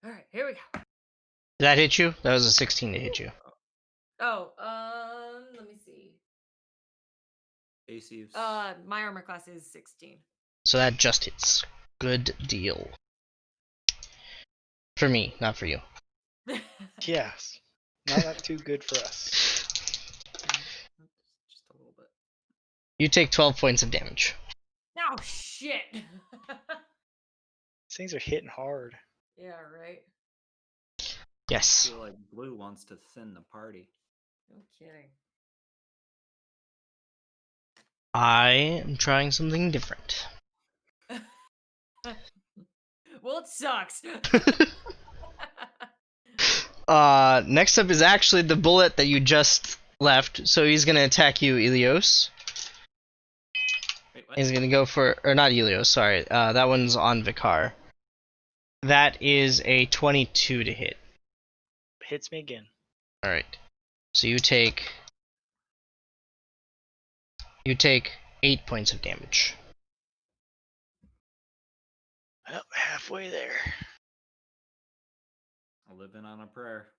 All right, here we go. Did that hit you? That was a 16 to hit you. Oh, let me see. AC is... My armor class is 16. So that just hits. Good deal. For me, not for you. Yes. Not too good for us. Just a little bit. You take 12 points of damage. Oh shit. These things are hitting hard. Yeah, right. I Yes. feel like Blue wants to thin the party. No kidding. I am trying something different. Well, it sucks. Next up is actually the bullet that you just left. So he's gonna attack you, Ilios. Wait, what? He's gonna go for, or not Ilios, sorry. That one's on Vicar. That is a 22 to hit. Hits me again. All right. So you take 8 points of damage. Well, halfway there. Living on a prayer.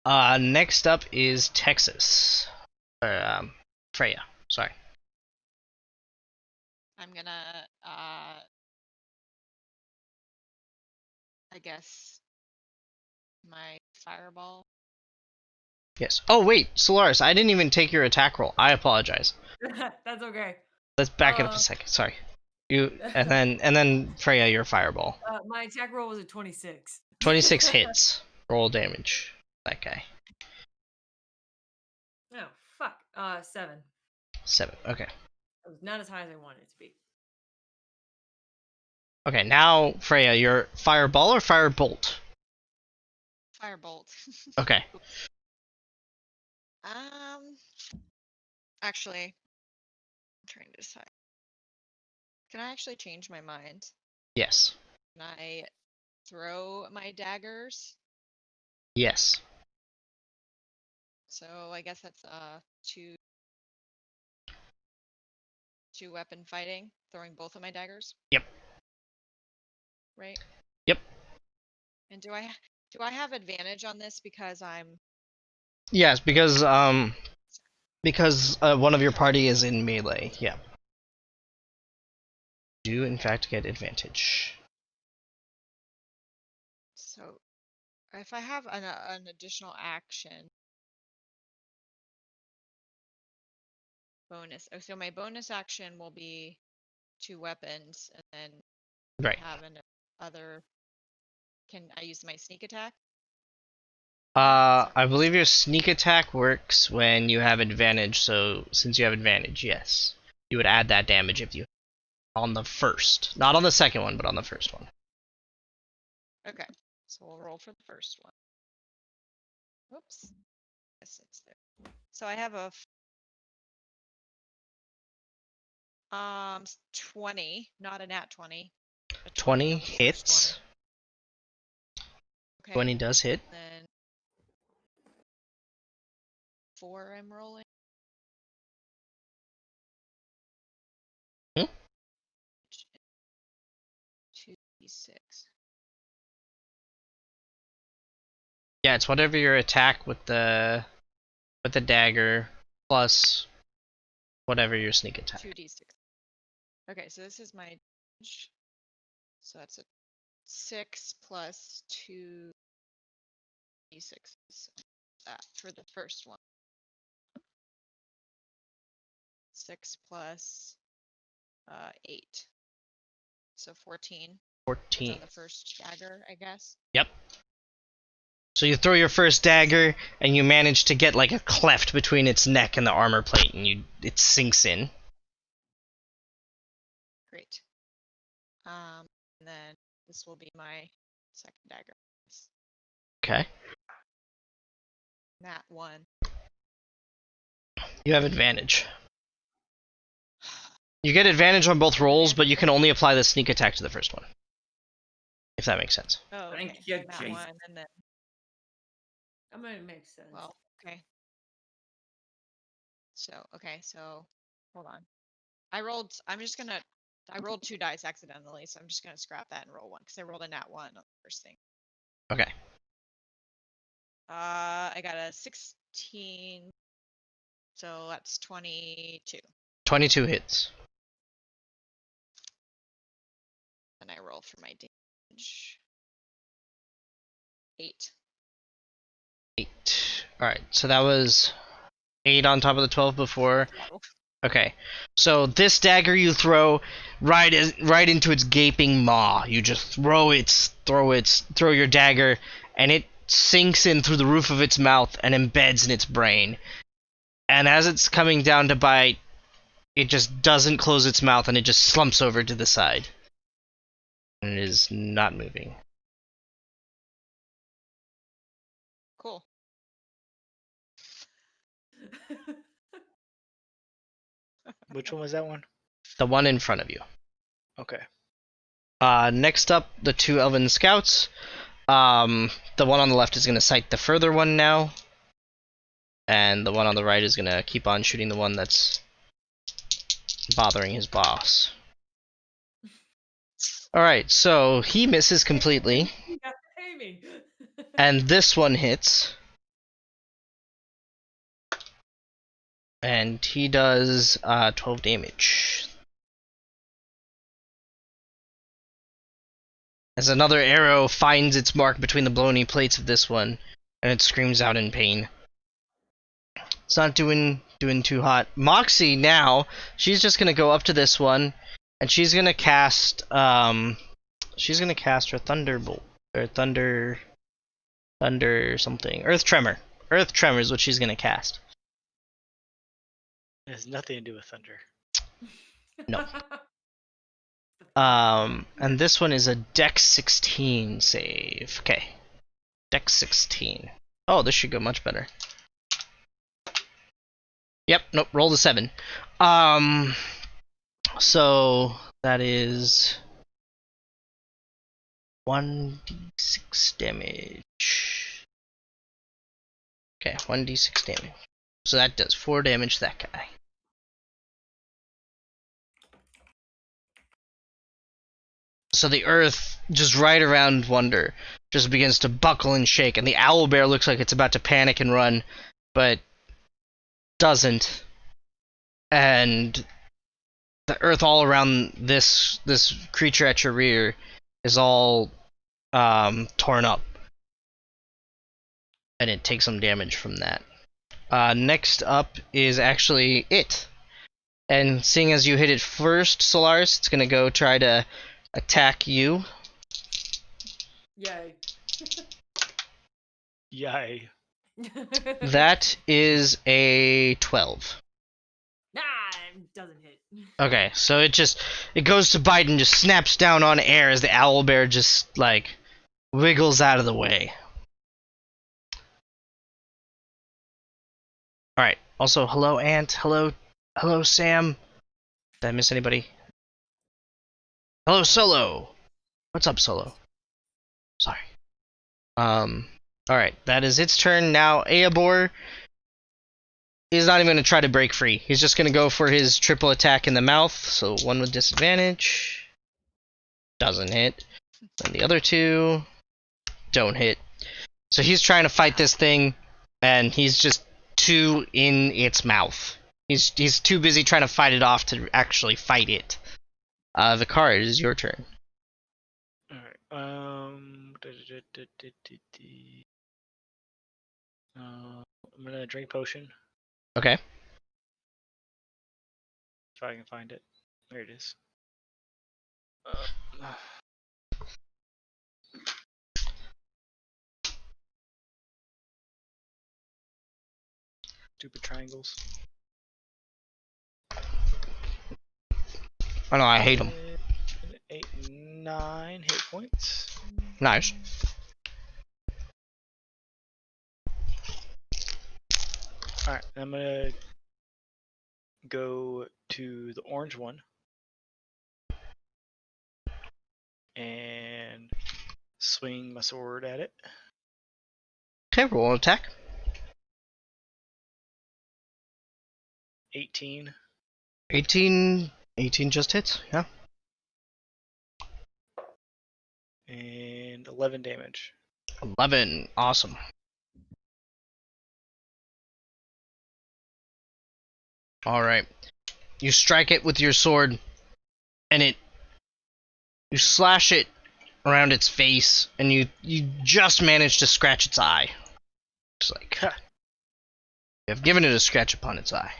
Next up is Texas. Or, Freya. Sorry. I'm gonna, I guess, my fireball. Yes. Oh wait, Solaris, I didn't even take your attack roll. I apologize. That's okay. Let's back it up a second. Sorry. You and then Freya, your fireball. My attack roll was a 26. 26 hits. Roll damage. That guy. Oh, fuck. 7. 7. Okay. It was not as high as I wanted it to be. Okay, now Freya, your fireball or firebolt? Firebolt. Okay. Actually, I'm trying to decide. Can I actually change my mind? Yes. Can I throw my daggers? Yes. So I guess that's two weapon fighting, throwing both of my daggers. Yep. Right? Yep. And do I have advantage on this because I'm Yes, because one of your party is in melee. Yeah. You do in fact get advantage. so if I have an additional action bonus. Oh, so my bonus action will be 2 weapons and then Right. have an other. Can I use my sneak attack? I believe your sneak attack works when you have advantage, so since you have advantage, yes. You would add that damage if you on the first. Not on the second one, but on the first one. Okay, so we'll roll for the first one. Whoops. Yes, it's there. So I have a 20, not a nat 20. A 20 on the first hits. one. Okay. 20 does hit. Then 4 I'm rolling. Hmm? 2d6. Yeah, it's whatever your attack with the dagger plus whatever your sneak attack. 2d6. Okay, so this is my. So that's a 6 plus 2d6 for the first one. 6 plus 8. So 14. 14. On the first dagger, I guess. Yep. So you throw your first dagger, and you manage to get like a cleft between its neck and the armor plate, and it sinks in. Great. And then this will be my second dagger. Okay. Nat 1. You have advantage. You get advantage on both rolls, but you can only apply the sneak attack to the first one. If that makes sense. Oh, okay. Thank you, Nat Jason. 1 and then. I mean, it makes sense. Well, okay. So, okay, so hold on. I rolled 2 dice accidentally, so I'm just gonna scrap that and roll 1 because I rolled a nat 1 on the first thing. Okay. I got a 16, so that's 22. 22 hits. And I roll for my damage. 8. 8. Alright, so that was 8 on top of the 12 before. Okay, so this dagger you throw right into its gaping maw. You just throw your dagger, and it sinks in through the roof of its mouth and embeds in its brain. And as it's coming down to bite, it just doesn't close its mouth, and it just slumps over to the side. And it is not moving. Which one was that one? The one in front of you. Okay. Next up, the 2 Elven Scouts. The one on the left is going to sight the further one now. And the one on the right is going to keep on shooting the one that's bothering his boss. Alright, so he misses completely. You got to pay me. And this one hits. And he does 12 damage. As another arrow finds its mark between the bony plates of this one, and it screams out in pain. It's not doing too hot. Moxie now, she's just gonna go up to this one, and she's gonna cast her thunderbolt or thunder something. Earth Tremor. Earth Tremor is what she's gonna cast. It has nothing to do with thunder. No. And this one is a Dex 16 save. Okay. Dex 16. Oh, this should go much better. Yep, nope, roll a 7. So that is 1d6 damage. Okay, 1d6 damage. So that does 4 damage to that guy. So the earth, just right around Wonder, just begins to buckle and shake, and the owlbear looks like it's about to panic and run, but doesn't. And the earth all around this creature at your rear is all torn up, and it takes some damage from that. Next up is actually it, and seeing as you hit it first, Solaris, it's gonna go try to attack you. Yay. Yay. That is a 12. Nah, it doesn't hit. Okay, so it goes to bite and just snaps down on air as the owlbear just like wiggles out of the way. Alright, also hello Ant, hello Sam. Did I miss anybody? Hello Solo! What's up, Solo? Sorry. Alright, that is its turn. Now Eobor is not even going to try to break free. He's just going to go for his triple attack in the mouth, so 1 with disadvantage. Doesn't hit. And the other 2 don't hit. So he's trying to fight this thing, and he's just too in its mouth. He's too busy trying to fight it off to actually fight it. The card is your turn. Alright, I'm gonna drink potion, Okay. if I can find it. There it is. Stupid triangles. I know, I hate them. 8, 9 hit points. Nice. Alright, I'm gonna go to the orange one and swing my sword at it. Okay, roll an attack. 18. 18 just hits, yeah. And 11 damage. 11, awesome. Alright. You strike it with your sword, and you slash it around its face, and you just manage to scratch its eye. Just like, you have given it a scratch upon its eye.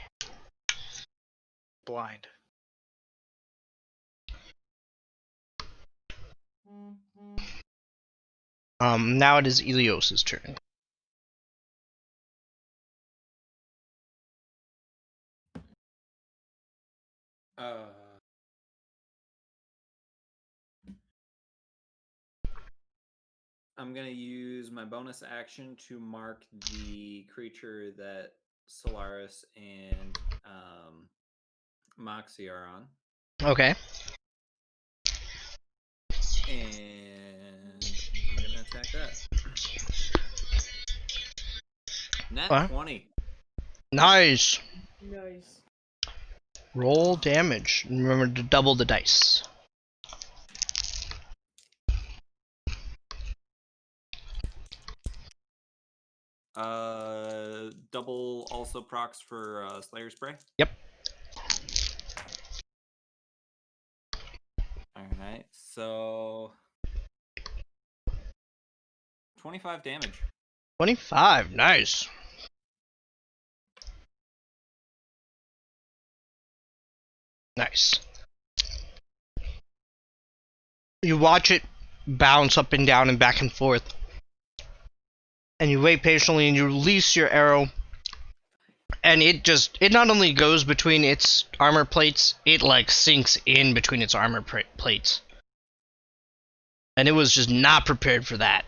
Blind. Now it is Elios's turn. I'm gonna use my bonus action to mark the creature that Solaris and Moxie are on. Okay. And I'm going to attack that. Nat What? 20. Nice. Nice. Roll damage. Remember to double the dice. Double also procs for Slayer Spray. Yep. Alright, so 25 damage. 25. Nice. Nice. You watch it bounce up and down and back and forth. And you wait patiently and you release your arrow. And it not only goes between its armor plates, it like sinks in between its armor plates. And it was just not prepared for that.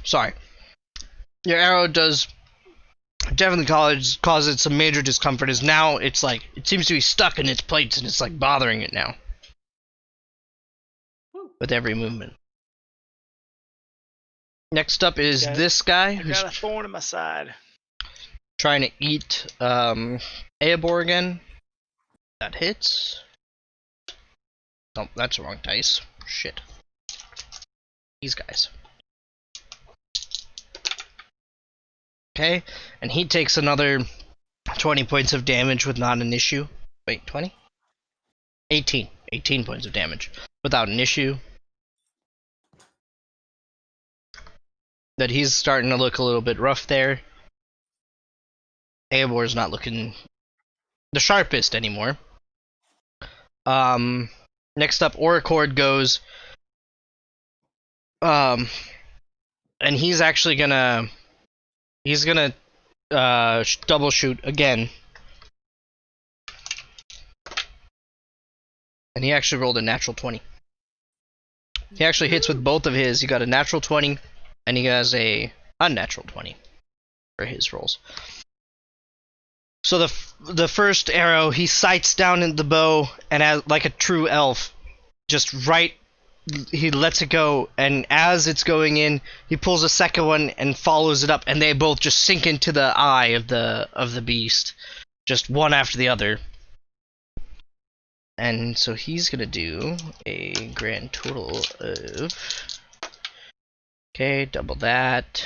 Sorry. Your arrow does definitely cause it some major discomfort, as now it's like, it seems to be stuck in its plates and it's like bothering it now. With every movement. Next up is this guy I who's got a thorn in my side. trying to eat Eobor again. That hits. Oh, that's the wrong dice. Shit. These guys. Okay, and he takes another 20 points of damage with not an issue. Wait, 20? 18. 18 points of damage without an issue. That he's starting to look a little bit rough there. Eobor's not looking the sharpest anymore. Next up, Orcord goes. And he's actually gonna. He's gonna double shoot again. And he actually rolled a natural 20. He actually hits with both of his. He got a natural 20, and he has a unnatural 20 for his rolls. So the first arrow, he sights down in the bow, and as, like a true elf, just he lets it go, and as it's going in, he pulls a second one and follows it up, and they both just sink into the eye of the beast, just one after the other. And so he's gonna do a grand total of, okay, double that.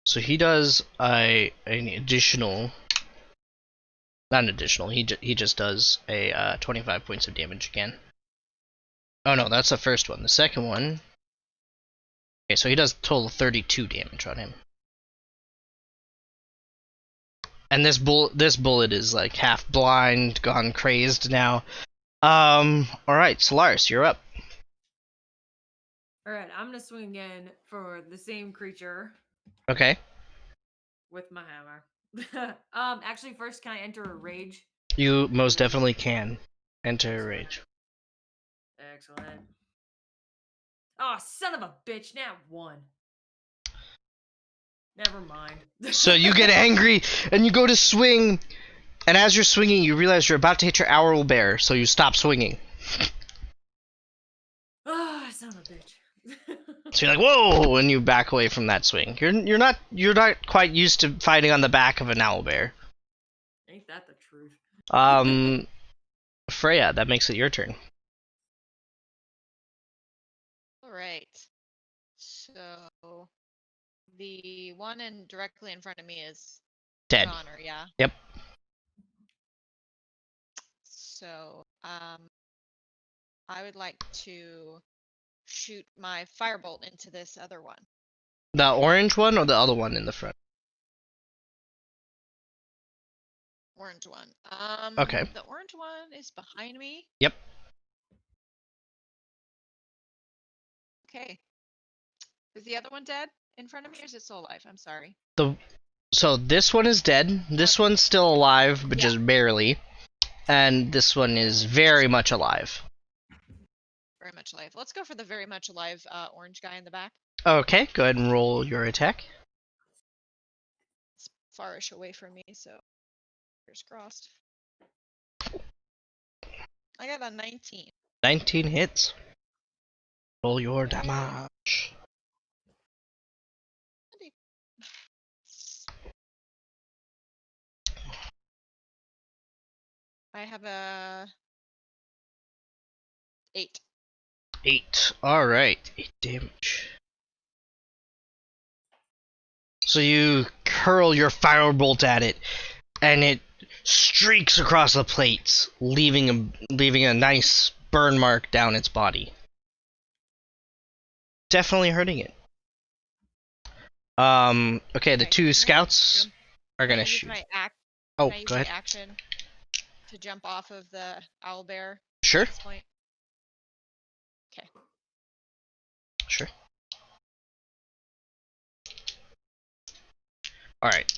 So he does an additional, not an additional, he just does a 25 points of damage again. Oh no, that's the first one. The second one, okay, so he does total 32 damage on him. And this bullet is like half blind, gone crazed now. Alright, Solaris, you're up. Alright, I'm gonna swing again for the same creature Okay. with my hammer. Actually, first, can I enter a rage? You most definitely can enter a rage. Excellent. Oh, son of a bitch! Now one. Never mind. So you get angry and you go to swing, and as you're swinging, you realize you're about to hit your owl bear, so you stop swinging. Ah, son of a bitch. So you're like, whoa, and you back away from that swing. You're not quite used to fighting on the back of an owlbear. Ain't that the truth? Freya, that makes it your turn. All right. So the one directly in front of me is Dead. Connor, yeah. Yep. So I would like to shoot my firebolt into this other one. The orange one or the other one in the front? Orange one. Okay. The orange one is behind me. Yep. Okay. Is the other one dead in front of me, or is it still alive? I'm sorry. So this one is dead. This one's still alive, but Yeah. just barely. and this one is very much alive. Very much alive. Let's go for the very much alive orange guy in the back. Okay, go ahead and roll your attack. It's farish away from me, so fingers crossed. I got a 19. 19 hits. Roll your damage. I have a 8. 8. Alright, 8 damage. So you curl your firebolt at it, and it streaks across the plates, leaving a nice burn mark down its body. Definitely hurting it. Okay, the Okay, two can I scouts jump- are can I gonna use shoot. My Oh, can I use go my ahead. action to jump off of the owlbear Sure, at this point? Okay. sure. Alright.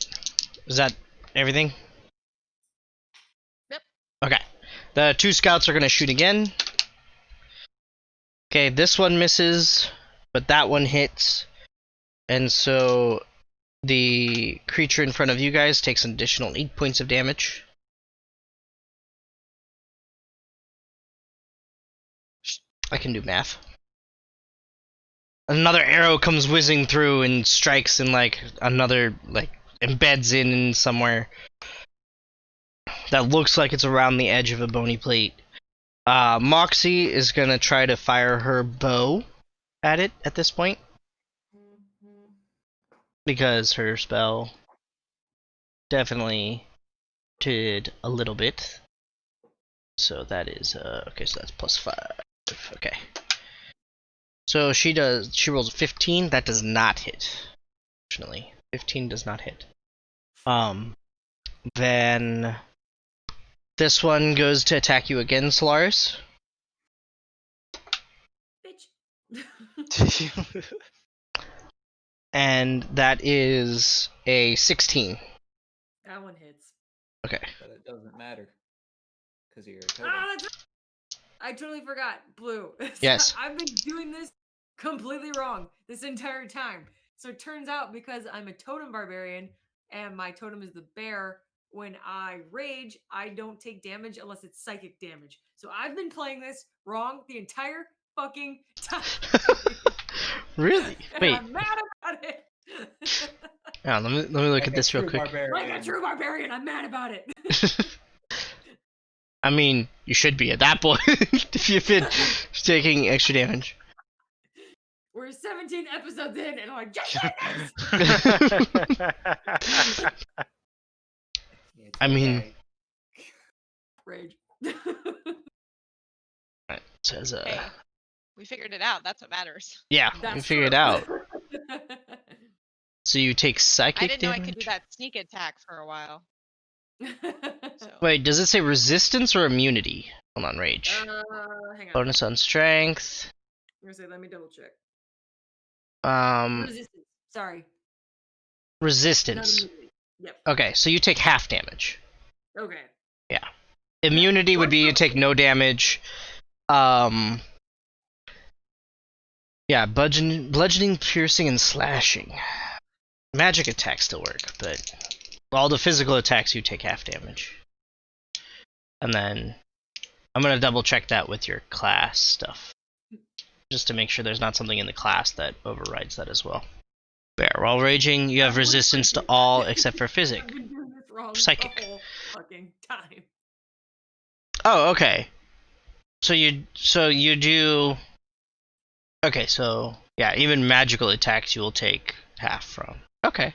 Is that everything? Yep. Okay. The two scouts are gonna shoot again. Okay, this one misses, but that one hits. And so the creature in front of you guys takes an additional 8 points of damage. I can do math. Another arrow comes whizzing through and strikes in another embeds in somewhere that looks like it's around the edge of a bony plate. Moxie is gonna try to fire her bow at it at this point because her spell definitely did a little bit. So that is okay. So that's +5. Okay. So she rolls a 15. That does not hit. Unfortunately, 15 does not hit. Then this one goes to attack you again, Solaris. Bitch. And that is a 16. That one hits. Okay. But it doesn't matter because you're a totem. Ah, that's right. I totally forgot. Blue. Yes. I've been doing this completely wrong this entire time. So it turns out because I'm a totem barbarian and my totem is the bear, when I rage, I don't take damage unless it's psychic damage. So I've been playing this wrong the entire fucking time. Really? And Wait. I'm mad about it. Yeah, let me look at this real quick. Like a true barbarian, I'm mad about it. I mean, you should be at that point if you've been taking extra damage. We're 17 episodes in, and I'm like, just hit this! It's I mean- okay. Rage. It says Hey, we figured it out. That's what matters. yeah, we That's figured it true. out. So you take psychic I didn't know damage? I could do that sneak attack for a while. So Wait, does it say resistance or immunity? Hold on, rage. Hang on. Bonus on strength. I'm gonna say, let me double check. Um, Resistance. Sorry. resistance. Not immunity. Yep. Okay, so you take half damage. Okay. Immunity would be you take no damage. Yeah, bludgeoning, piercing, and slashing. Magic attacks still work, but all the physical attacks you take half damage. And then I'm gonna double check that with your class stuff, just to make sure there's not something in the class that overrides that as well. Bear, while raging, you have resistance to all except for physic. I've been doing this wrong Psychic. the whole fucking time. Oh, okay. So you do. Okay, so yeah, even magical attacks you will take half from. Okay.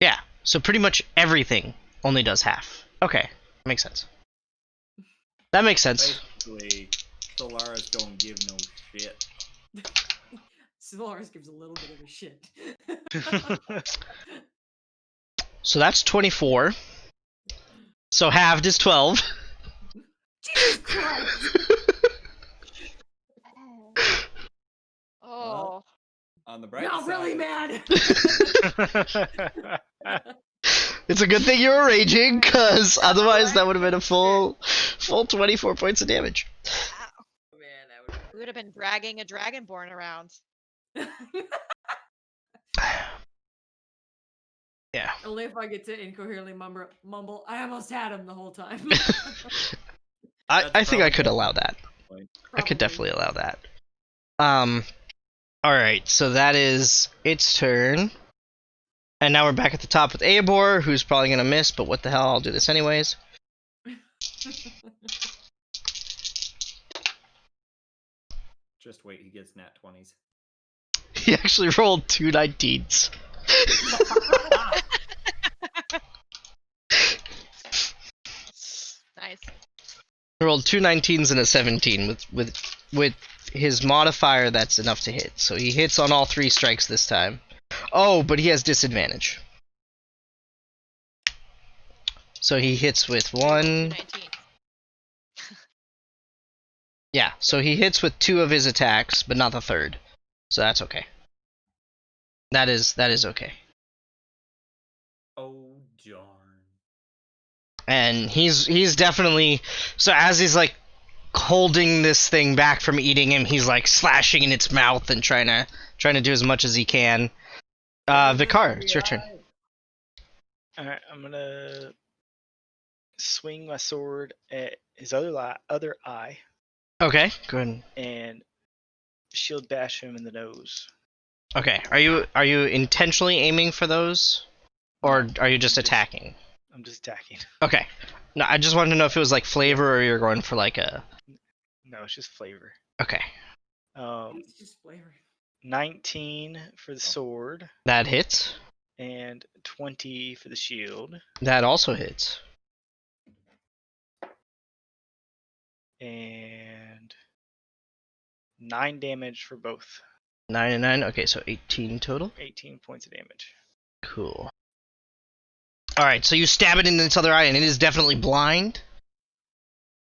Yeah, so pretty much everything only does half. Okay, makes sense. That makes sense. Basically, Solaris don't give no shit. Solaris gives a little bit of a shit. So that's 24. So halved is 12. Jesus Christ! Oh, On the bright Not side, really mad. It's a good thing you were raging, because otherwise that would have been a full 24 points of damage. Ow. Man, that We would have been dragging a dragonborn around. would. Yeah. Only if I get to incoherently mumble. I almost had him the whole time. I think I could probably- allow that. I could Probably. definitely allow that. Alright, so that is its turn. And now we're back at the top with Eobor, who's probably gonna miss, but what the hell, I'll do this anyways. Just wait, he gets nat 20s. He actually rolled 2 19s. Nice. He rolled 2 19s and a 17 with his modifier. That's enough to hit. So he hits on all 3 strikes this time. Oh, but he has disadvantage. So he hits with 1. 219. Yeah, so he hits with 2 of his attacks, but not the 3rd. So that's okay. That is okay. Oh, darn. And he's definitely, so as he's like holding this thing back from eating him, he's like slashing in its mouth and trying to do as much as he can. Vicar, it's your turn. Alright, I'm gonna swing my sword at his other eye Okay, go ahead. and shield bash him in the nose. Okay, are you intentionally aiming for those, or are you just attacking? I'm just attacking. Okay, no, I just wanted to know if it was like flavor or you're going for like a. No, it's just flavor. Okay, It's just flavor. 19 for the sword that hits. and 20 for the shield. That also hits. And 9 damage for both. 9 and 9. Okay, so 18 total. 18 points of damage. Cool. Alright, so you stab it in its other eye, and it is definitely blind.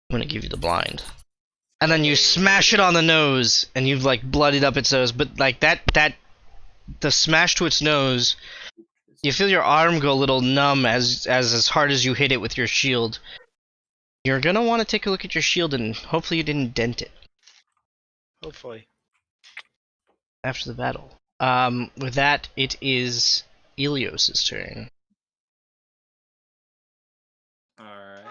I'm gonna give you the blind. And then you smash it on the nose, and you've, like, bloodied up its nose, but, like, the smash to its nose, you feel your arm go a little numb as hard as you hit it with your shield. You're gonna want to take a look at your shield, and hopefully you didn't dent it Hopefully. after the battle. With that, it is Ilios' turn. Alright.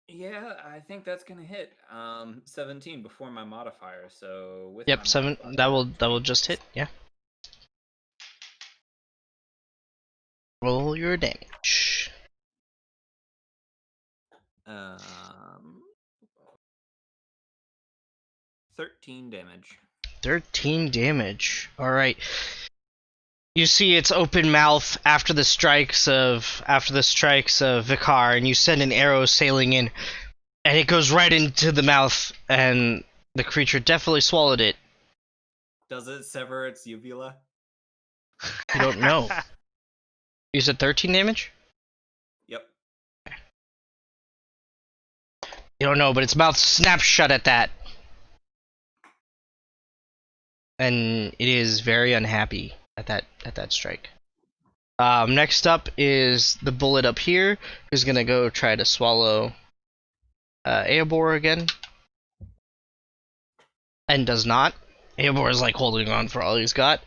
Yeah, I think that's gonna hit. 17 before my modifier, so with Yep, my 7. modifier, That will just hit. Yeah. Roll your damage. 13 damage. 13 damage. Alright. You see its open mouth after the strikes of Vicar, and you send an arrow sailing in, and it goes right into the mouth, and the creature definitely swallowed it. Does it sever its uvula? You don't know. You said 13 damage? Yep. You don't know, but its mouth snaps shut at that. And it is very unhappy at that strike. Next up is the bullet up here, who's gonna go try to swallow Eobor again. And does not. Eobor is like holding on for all he's got.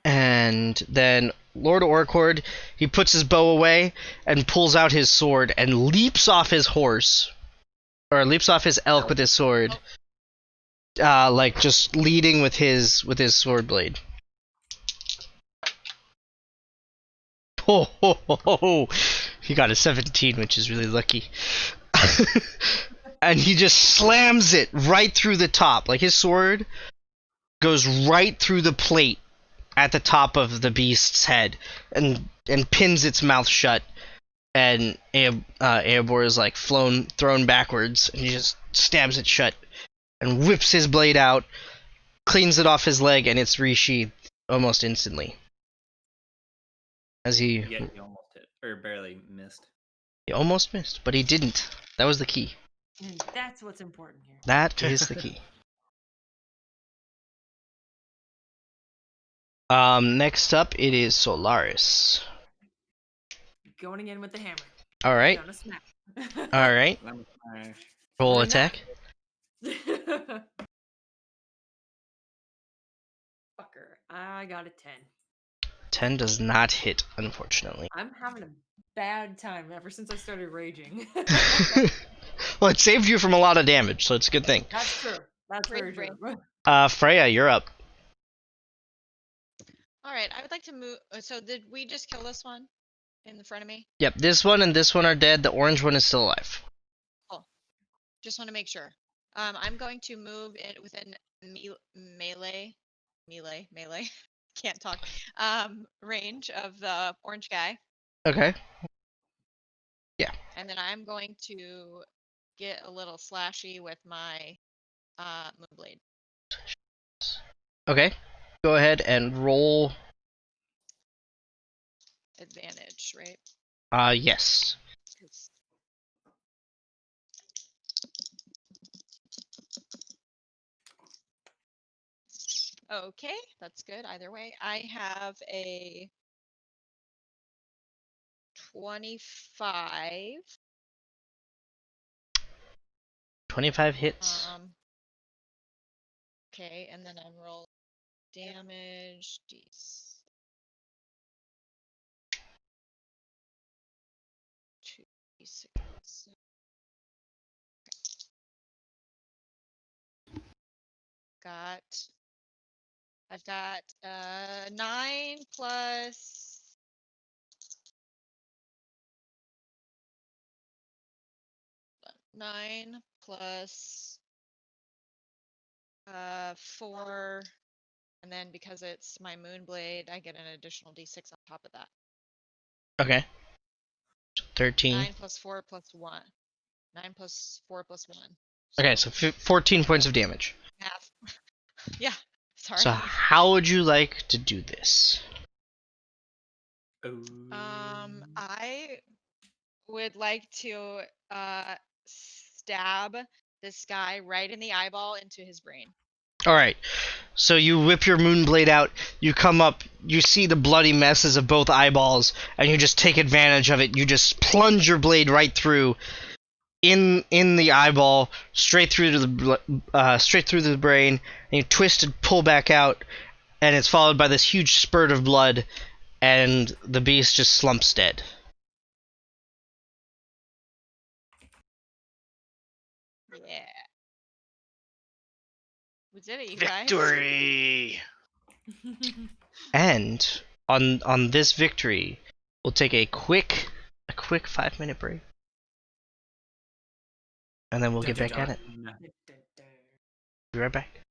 And then Lord Orcord, he puts his bow away and pulls out his sword and leaps off his horse. Or leaps off his elk with his sword. Like just leading with his sword blade. Ho ho ho ho! He got a 17, which is really lucky. And he just slams it right through the top. Like his sword goes right through the plate at the top of the beast's head and pins its mouth shut. And Eobor is like thrown backwards, and he just stabs it shut and whips his blade out, cleans it off his leg, and it's resheathed almost instantly. As he Yeah, he almost hit. Or barely missed. almost missed, but he didn't. That was the key. And that's what's important here. That is the key. Next up, it is Solaris. Going in with the hammer. All right. Gonna smack. All right. Lemon smash. Roll With a attack. Fucker. I got a 10. 10 does not hit, unfortunately. I'm having a bad time ever since I started raging. Well, it saved you from a lot of damage, so it's a good thing. That's true. That's very Rage true. Freya, you're up. All right, I would like to move. So did we just kill this one in the front of me? Yep, this one and this one are dead. The orange one is still alive. Just want to make sure. I'm going to move it within melee. Can't talk. Range of the orange guy, Okay. and then I'm going to get a little slashy with my moonblade. Okay. Go ahead and roll. Advantage, right? Yes. 'Cause- Okay, that's good. Either way, I have a 25. 25 hits. Okay, and then I'm roll damage. Two d6. I've got 9 plus 9 plus 4, and then because it's my moonblade, I get an additional d6 on top of that. Okay. 13. 9 plus 4 plus 1. 9 plus 4 plus 1. Okay, so 14 points of damage. Half. Yeah, sorry. So how would you like to do this? I would like to stab this guy right in the eyeball into his brain. Alright, so you whip your moonblade out, you come up, you see the bloody messes of both eyeballs, and you just take advantage of it. You just plunge your blade right through, in the eyeball, straight through to the brain, and you twist and pull back out, and it's followed by this huge spurt of blood, and the beast just slumps dead. Yeah. We did it, you guys. Victory! And on this victory, we'll take a quick 5-minute break, and then we'll get back at it. Be right back.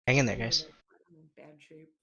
Hang in there, guys. Bad shape.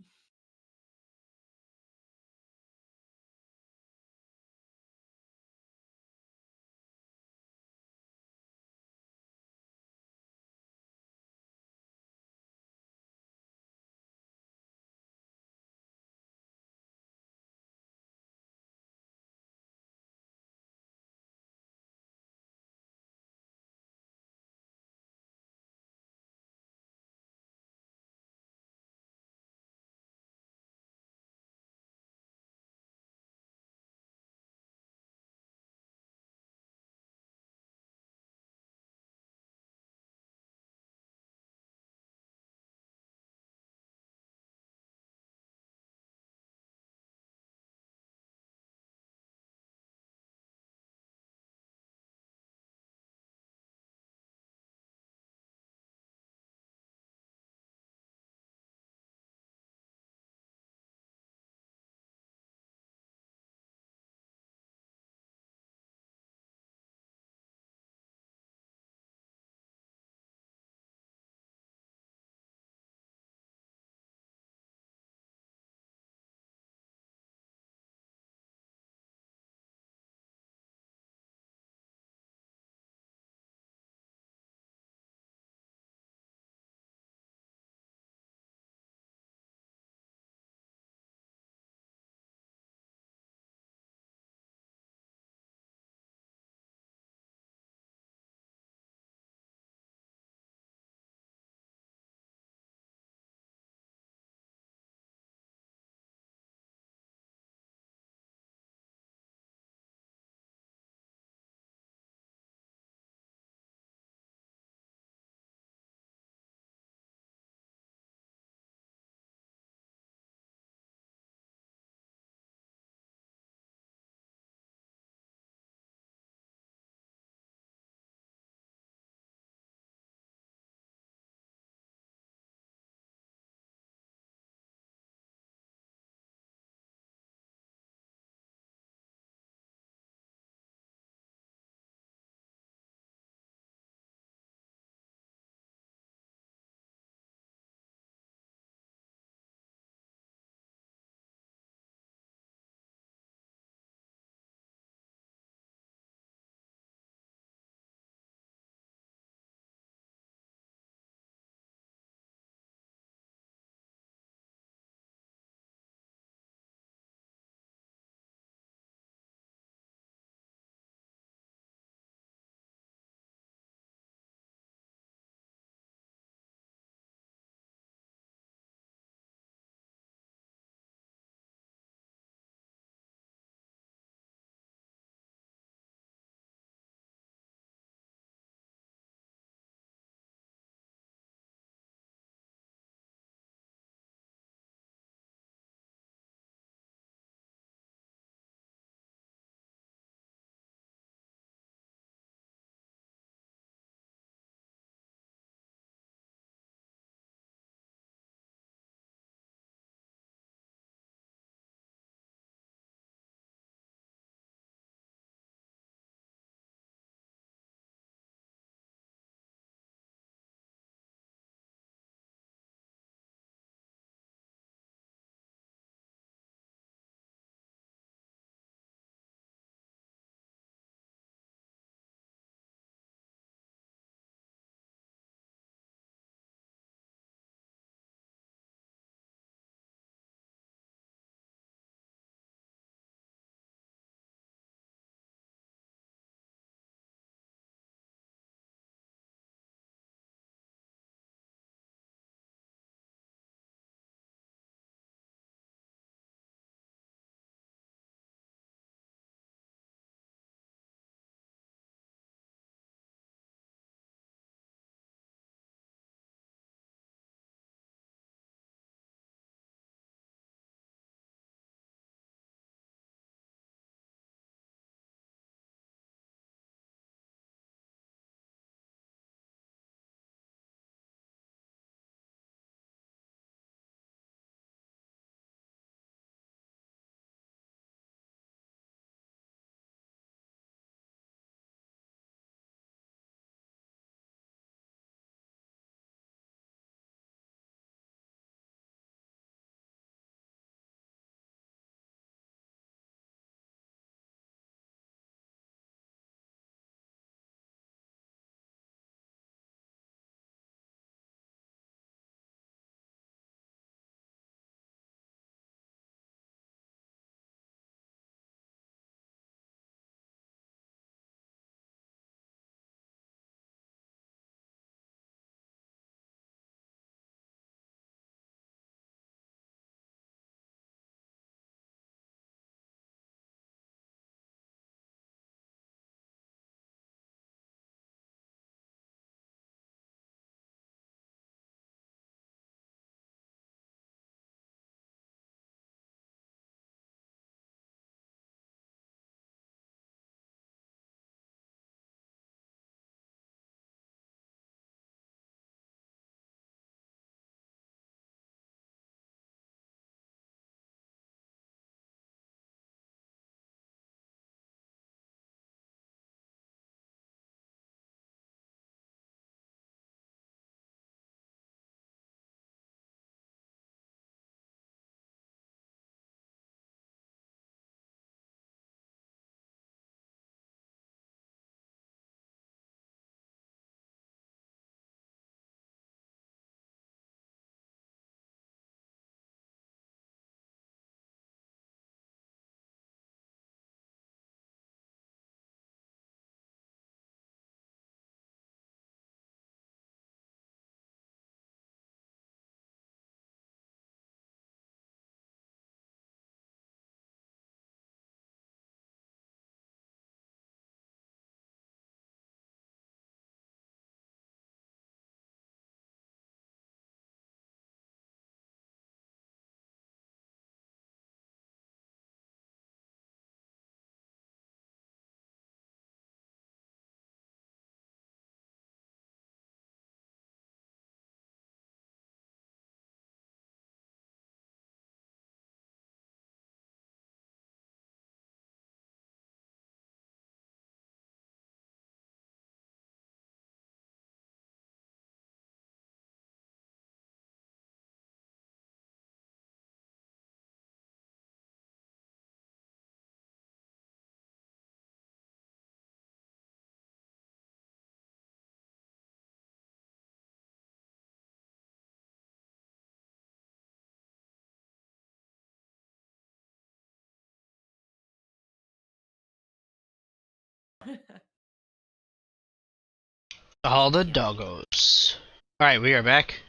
All the doggos. Alright, we are back.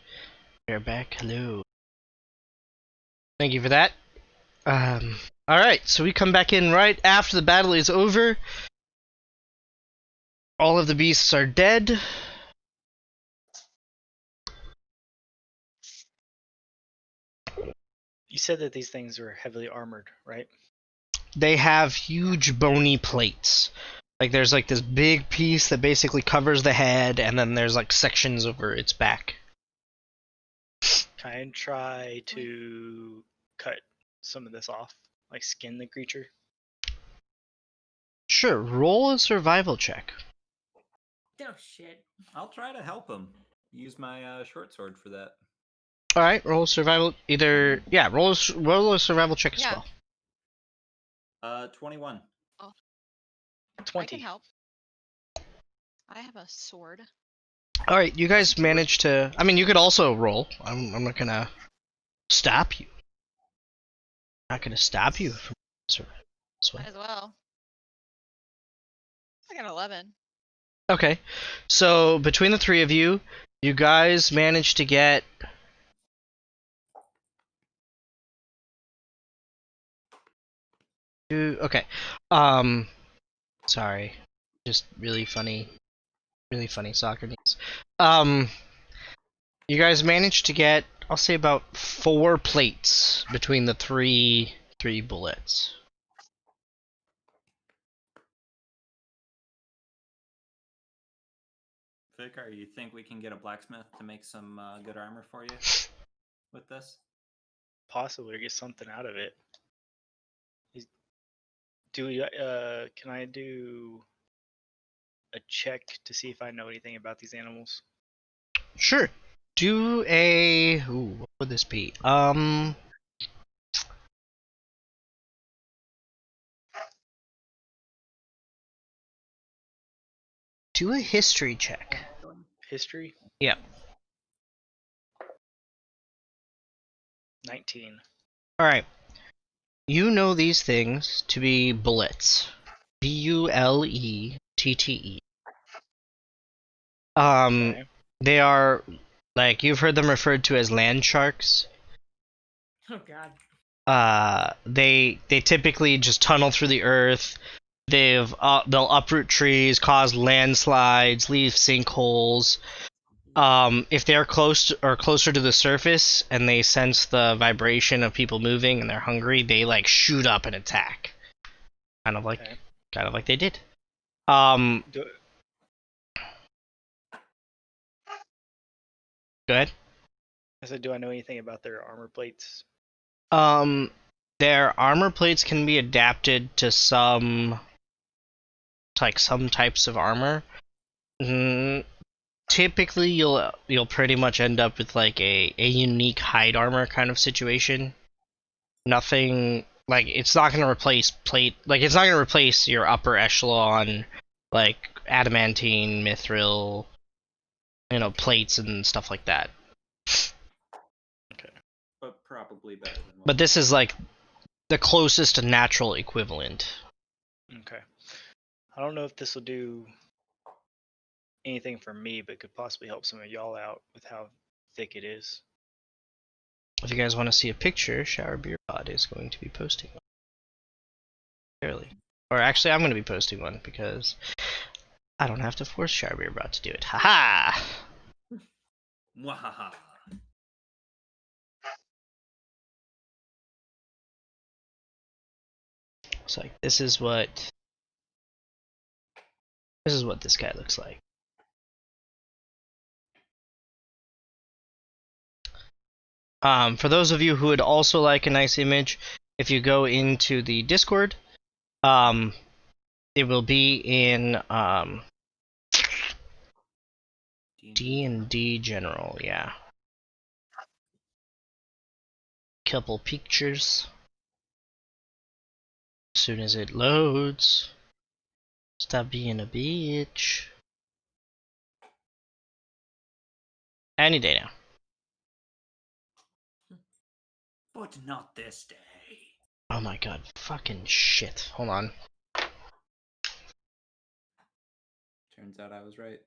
We are back. Hello. Thank you for that. Alright, so we come back in right after the battle is over. All of the beasts are dead. You said that these things were heavily armored, right? They have huge bony plates. Like there's like this big piece that basically covers the head, and then there's like sections over its back. Can I try to cut some of this off, like skin the creature? Sure, roll a survival check. Oh shit. I'll try to help him. Use my short sword for that. Alright, roll a survival. Roll a survival check as Yeah. well. 21. I 20. can help. I have a sword. Alright, you guys managed to. I mean, you could also roll. I'm not gonna stop you. Not gonna stop you from surviving this way. Might as well. I got 11. Okay, so between the three of you, you guys managed to get. Okay, sorry, just really funny soccer news. You guys managed to get, I'll say, about 4 plates between the three bullets. Vicar, you think we can get a blacksmith to make some good armor for you with this? Possibly get something out of it. Can I do a check to see if I know anything about these animals? Sure. Do a. Ooh, what would this be? Do a history check. History? Yeah. 19. Alright. You know these things to be bullets. Bullette. Okay. They are, like, you've heard them referred to as land sharks. Oh god. They typically just tunnel through the earth. They'll uproot trees, cause landslides, leave sinkholes. If they're closer to the surface and they sense the vibration of people moving and they're hungry, they like shoot up and attack. Kind of like they did. Go ahead. I said, do I know anything about their armor plates? Their armor plates can be adapted to some types of armor. Typically, you'll pretty much end up with like a unique hide armor kind of situation. Nothing like it's not gonna replace plate. Like it's not gonna replace your upper echelon like adamantine, mithril, plates and stuff like that. Okay. But probably better than what But this is like the closest to natural equivalent. Okay. I don't know if this will do anything for me, but could possibly help some of y'all out with how thick it is. If you guys want to see a picture, Shower Beer Pod is going to be posting one. Fairly. Or actually, I'm going to be posting one because I don't have to force Shower Beer Pod to do it. Haha! Wahaha. It's like this is what this guy looks like. For those of you who would also like a nice image, if you go into the Discord, it will be in D&D General, yeah. Couple pictures. As soon as it loads. Stop being a bitch. Any day now. But not this day. Oh my god, fucking shit. Hold on. Turns out I was right.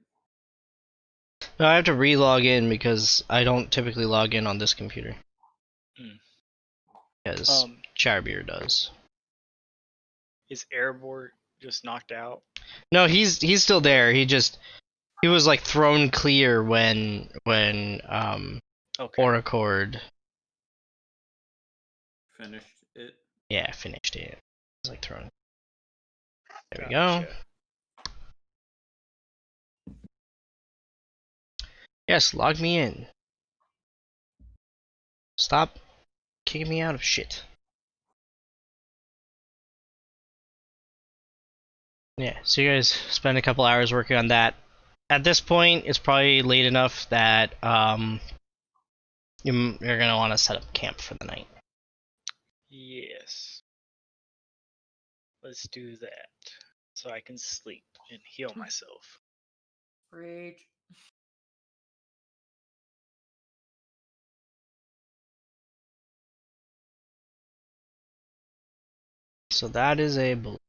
No, I have to re-log in because I don't typically log in on this computer. Hmm. Because Charbeer does. Is Erebor just knocked out? No, he's still there. He was like thrown clear when Okay. Orcord Finished it. finished it. It was like thrown. There we Gotcha. go. Yes, log me in. Stop kicking me out of shit. Yeah, so you guys spend a couple hours working on that. At this point, it's probably late enough that you're gonna want to set up camp for the night. Yes. Let's do that. So I can sleep and heal myself. Rage. So that is a bullet.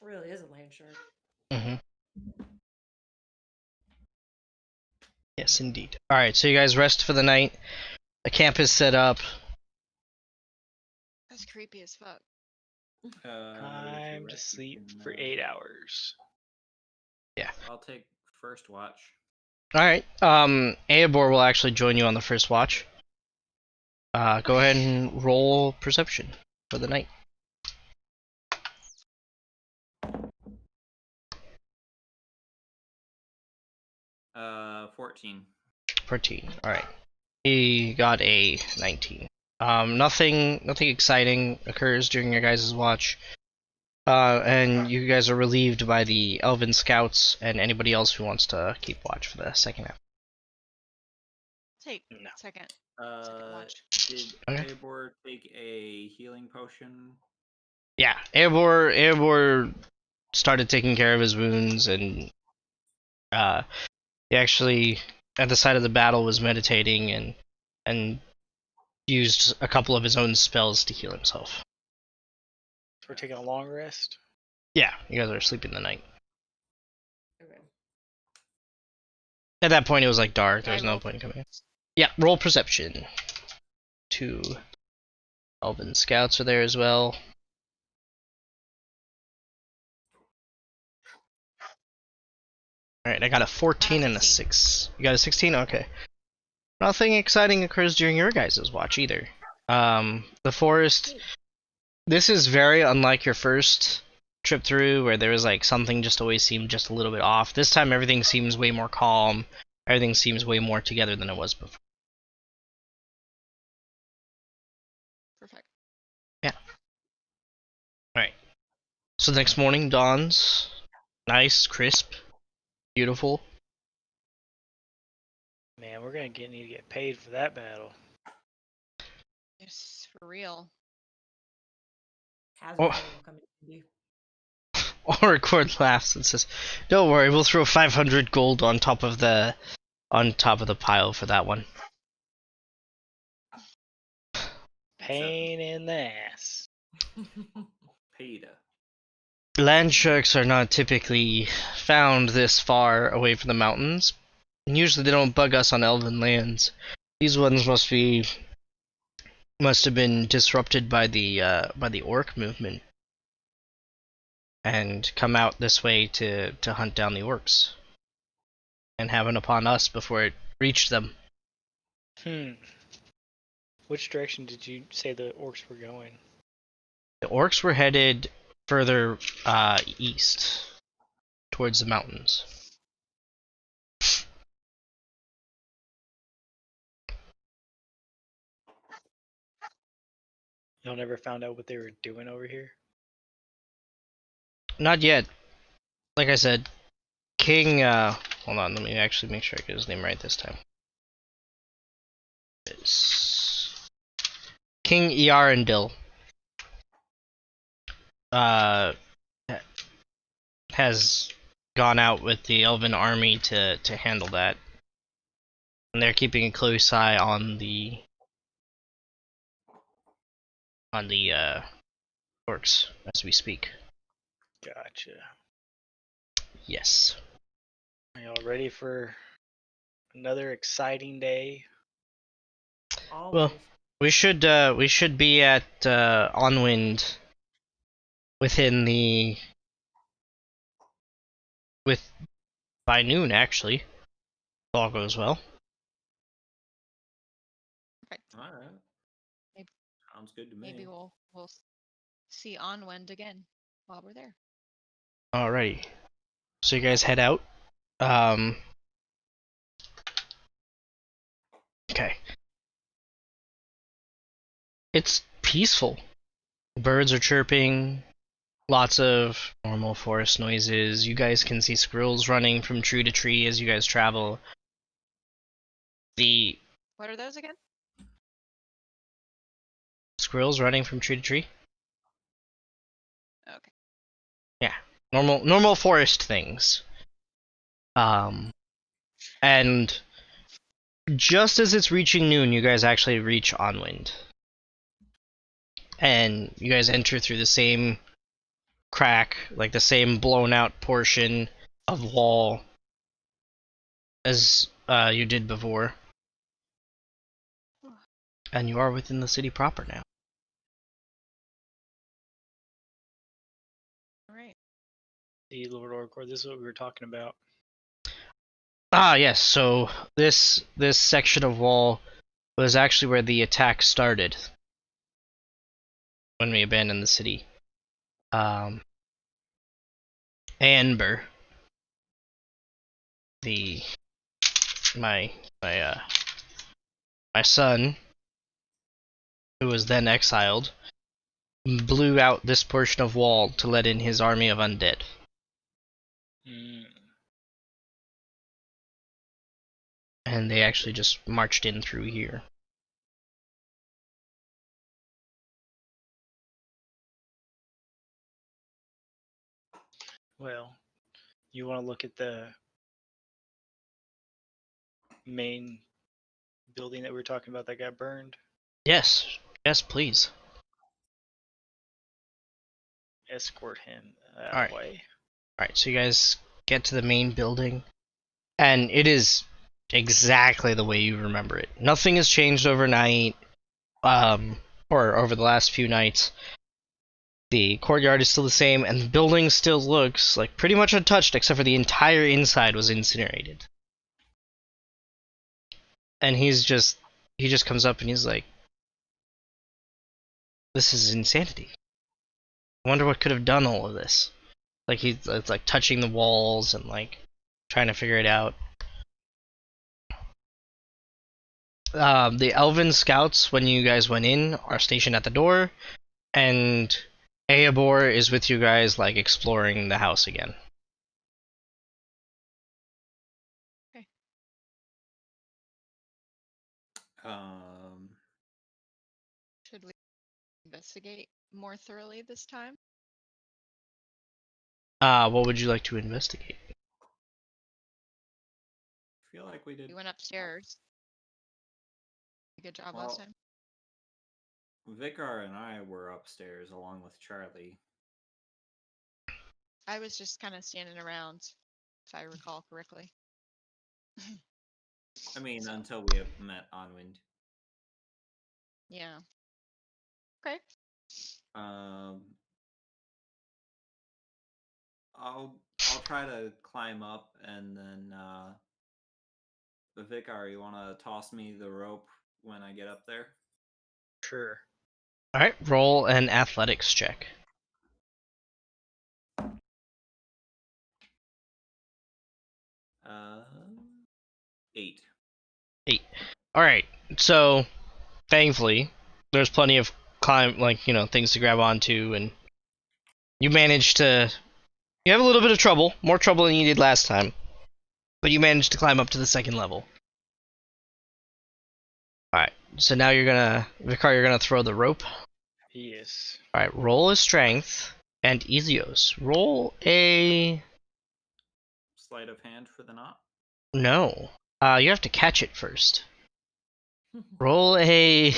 Really is a land shark. Mm-hmm. Yes, indeed. Alright, so you guys rest for the night. The camp is set up. That's creepy as fuck. Time to sleep for 8 hours. Yeah. I'll take first watch. Alright, Eobor will actually join you on the first watch. Go ahead and roll perception for the night. 14. 14. Alright. He got a 19. Nothing exciting occurs during your guys' watch. And you guys are relieved by the Elven Scouts and anybody else who wants to keep watch for the second half. Take No. second Uh, watch. did Okay. Eobor take a healing potion? Yeah, Eobor started taking care of his wounds, and he actually, at the side of the battle, was meditating and used a couple of his own spells to heal himself. So we're taking a long rest. Yeah, you guys are sleeping the night. Okay. At that point, it was like dark. There I was no roll point in coming in. Yeah, roll perception. 2 Elven Scouts are there as well. Alright, I got a 14 and a 16. 6. You got a 16? Okay. Nothing exciting occurs during your guys' watch either. The forest. This is very unlike your first trip through, where there was like something just always seemed just a little bit off. This time, everything seems way more calm. Everything seems way more together than it was before. Perfect. Alright. So the next morning dawns. Nice, crisp, beautiful. Man, we're gonna need to get paid for that battle. Yes, for real. Hazard Oh. will come in handy. Orcord laughs and says, "Don't worry, we'll throw 500 gold on top of the pile for that one." Pain in the ass. Peta. Land sharks are not typically found this far away from the mountains. Usually they don't bug us on elven lands. These ones must have been disrupted by the orc movement and come out this way to hunt down the orcs and have it upon us before it reached them. Which direction did you say the orcs were going? The orcs were headed further east towards the mountains. Y'all never found out what they were doing over here? Not yet. Like I said, King, hold on, let me actually make sure I get his name right this time. It's King Earendil. Has gone out with the elven army to handle that. And they're keeping a close eye on the on the orcs as we speak. Gotcha. Yes. Are y'all ready for another exciting day? Always. We should be at Onwind within the by noon actually. If all goes well. All right. Maybe- Sounds good to me. Maybe we'll see Onwind again while we're there. Alrighty. So you guys head out. Okay. It's peaceful. Birds are chirping. Lots of normal forest noises. You guys can see squirrels running from tree to tree as you guys travel. The What are those again? squirrels running from tree to tree? Okay. Yeah. Normal forest things. And just as it's reaching noon, you guys actually reach Onwind. And you guys enter through the same crack, like the same blown out portion of wall as you did before. And you are within the city proper now. All right. See, Lord Orcord, this is what we were talking about. Ah, yes. So this section of wall was actually where the attack started when we abandoned the city. Amber, the my son, who was then exiled, blew out this portion of wall to let in his army of undead. And they actually just marched in through here. Well, you want to look at the main building that we were talking about that got burned? Yes, please. Escort him that Alright. way. Alright, so you guys get to the main building, and it is exactly the way you remember it. Nothing has changed overnight, or over the last few nights. The courtyard is still the same, and the building still looks like pretty much untouched, except for the entire inside was incinerated. And he just comes up and he's like, "This is insanity. I wonder what could have done all of this." Like it's like touching the walls and like trying to figure it out. The Elven scouts, when you guys went in, are stationed at the door, and Eobor is with you guys, like exploring the house again. Okay. Should we investigate more thoroughly this time? What would you like to investigate? feel like we did. We went upstairs. Good job Well, last time. Vicar and I were upstairs along with Charlie. I was just kind of standing around, if I recall correctly. I mean, So- until we have met Onwind. Yeah. Okay. I'll try to climb up, and then Vicar, you want to toss me the rope when I get up there? Sure. Alright, roll an athletics check. 8. 8. Alright, so thankfully, there's plenty of things to grab onto, and you manage to. You have a little bit of trouble, more trouble than you did last time, but you managed to climb up to the second level. Alright, so now Vicar, you're gonna throw the rope. Yes. Alright, roll a strength, and Ezios, roll a. Sleight of hand for the knot? No. You have to catch it first. Roll a.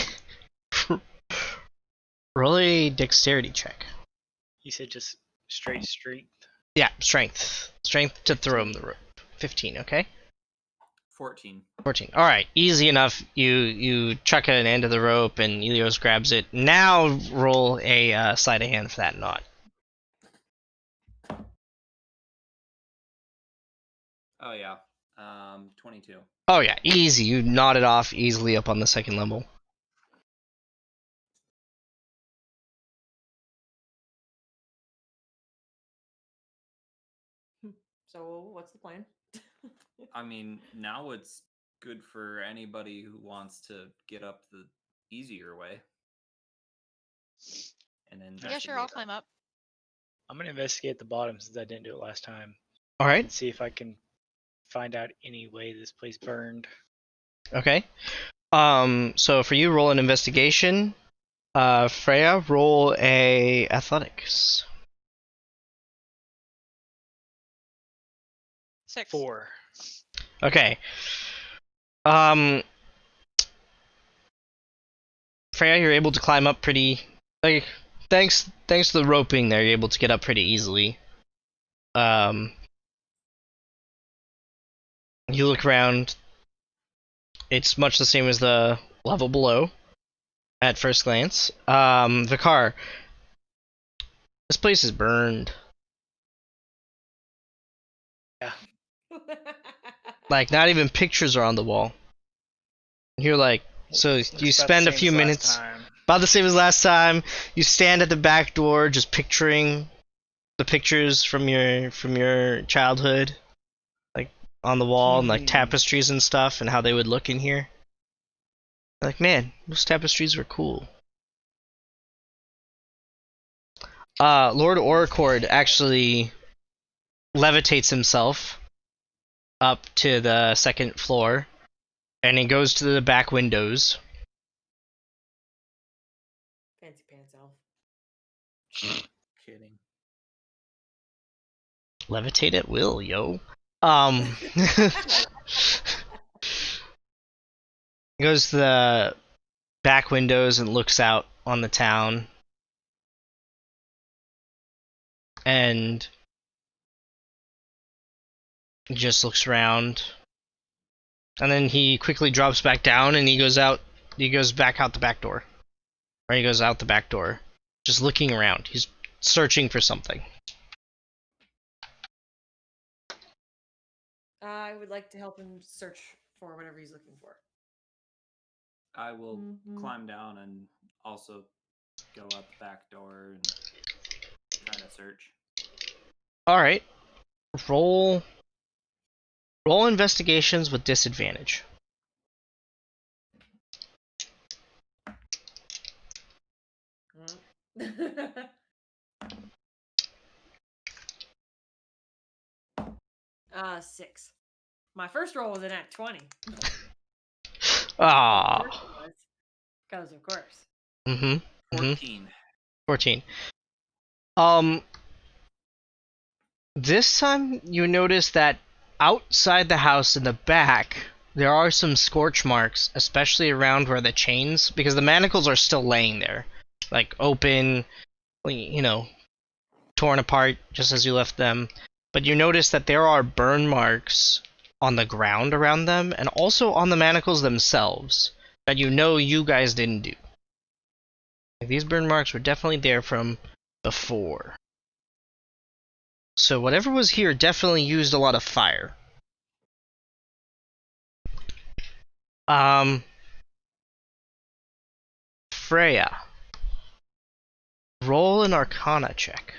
Roll a dexterity check. You said just straight strength. Yeah, strength. Strength to throw him 15. the rope. 15, okay? 14. 14. Alright, easy enough. You chuck an end of the rope and Elios grabs it. Now roll a sleight of hand for that knot. Oh yeah. 22. Oh yeah, easy. You knot it off easily up on the second level. So what's the plan? I mean, now it's good for anybody who wants to get up the easier way. And then Yeah, sure, I'll climb up. I'm gonna investigate the bottom since I didn't do it last time Alright, and see if I can find out any way this place burned. okay. So for you, roll an investigation. Freya, roll a athletics. 6. 4. Okay. Freya, you're able to climb up pretty, like, thanks to the roping there, you're able to get up pretty easily. You look around, it's much the same as the level below, at first glance. Vicar, this place is burned. Yeah. Like, not even pictures are on the wall. You're like, so It's you about spend the a same few as last minutes, time. about the same as last time. You stand at the back door, just picturing the pictures from your childhood, like on the wall, and like tapestries and stuff, and how they would look in here. Like, man, those tapestries were cool. Lord Orcord actually levitates himself up to the second floor, and he goes to the back windows. Fancy pants elf. Kidding. Levitate at will, yo. Goes to the back windows and looks out on the town. And just looks around. And then he quickly drops back down and he goes back out the back door. Or he goes out the back door. Just looking around. He's searching for something. I would like to help him search for whatever he's looking for. I will climb down and also go out the back door and try to search. Alright. Roll investigations with disadvantage. Huh? 6. My first roll was an at 20. Ah. Because of course. 14. 14. This time you notice that outside the house in the back, there are some scorch marks, especially around where the chains, because the manacles are still laying there, like open, torn apart just as you left them. But you notice that there are burn marks on the ground around them, and also on the manacles themselves, that you guys didn't do. Like, these burn marks were definitely there from before. So whatever was here definitely used a lot of fire. Freya, roll an Arcana check.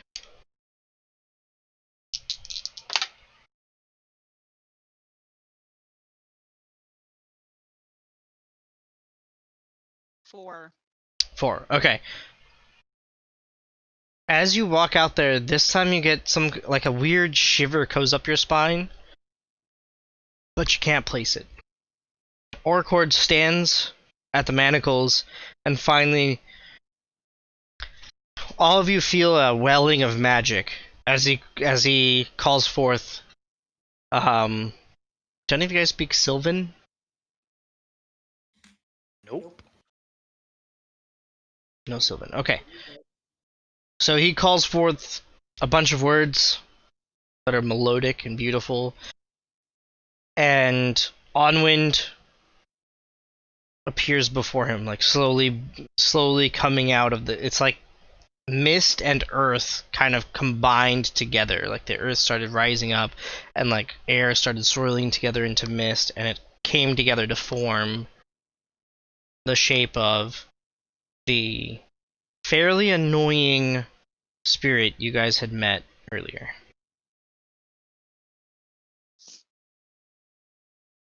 4. 4. Okay. As you walk out there, this time you get a weird shiver goes up your spine, but you can't place it. Orcord stands at the manacles, and finally, all of you feel a welling of magic as he calls forth. Do any of you guys speak Sylvan? Nope. No Sylvan. Okay. So he calls forth a bunch of words that are melodic and beautiful, and Onwind appears before him, like slowly coming out of the. It's like mist and earth kind of combined together. Like the earth started rising up, and like air started swirling together into mist, and it came together to form the shape of the fairly annoying spirit you guys had met earlier.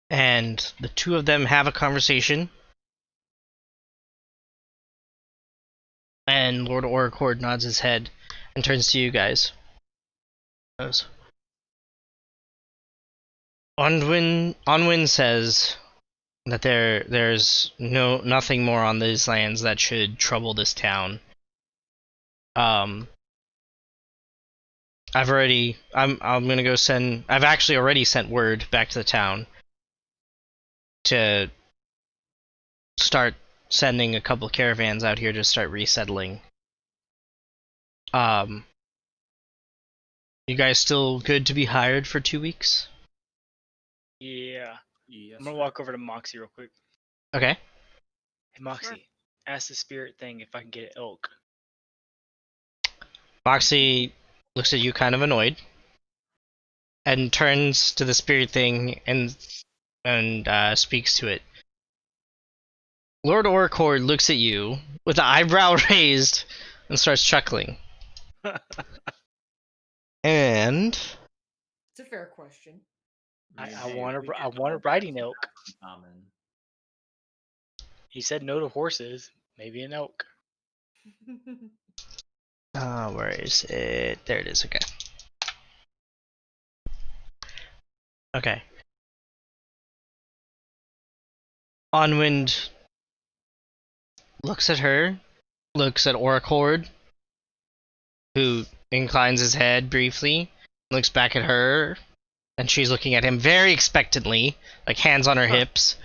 And the two of them have a conversation. And Lord Orcord nods his head and turns to you guys. Onwin says that there's nothing more on these lands that should trouble this town. I'm gonna go send. I've actually already sent word back to the town to start sending a couple of caravans out here to start resettling. You guys still good to be hired for 2 weeks? Yeah. Yes, I'm gonna sir. walk over to Moxie real quick. Okay. Hey, Moxie, ask the spirit thing if I can get an elk. Moxie looks at you kind of annoyed and turns to the spirit thing and speaks to it. Lord Orcord looks at you with the eyebrow raised and starts chuckling. And It's a fair question. mean, I hey, want if we a get all riding that elk. in common. He said no to horses. Maybe an elk. where is it? There it is. Okay. Okay. Onwind looks at her, looks at Orcord, who inclines his head briefly, looks back at her, and she's looking at him very expectantly, like hands on her hips.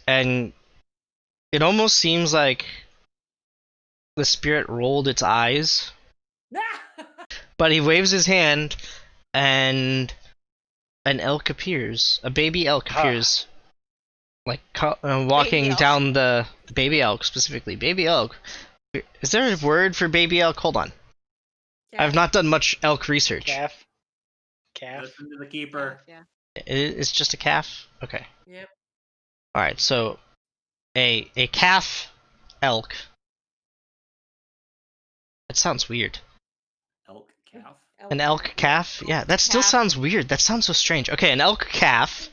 And it almost seems like the spirit rolled its eyes, but he waves his hand, and an elk appears. A baby elk appears, like walking elk. down the baby elk specifically. Baby elk. Is there a word for baby elk? Hold on. I've not done much elk research. Calf. Listen to the keeper. Yeah. It's just a calf. Okay. Yep. All right. So, a calf elk. That sounds weird. Elk calf. An elk calf? Yeah, that still calf. sounds weird. That sounds so strange. Okay, an elk calf.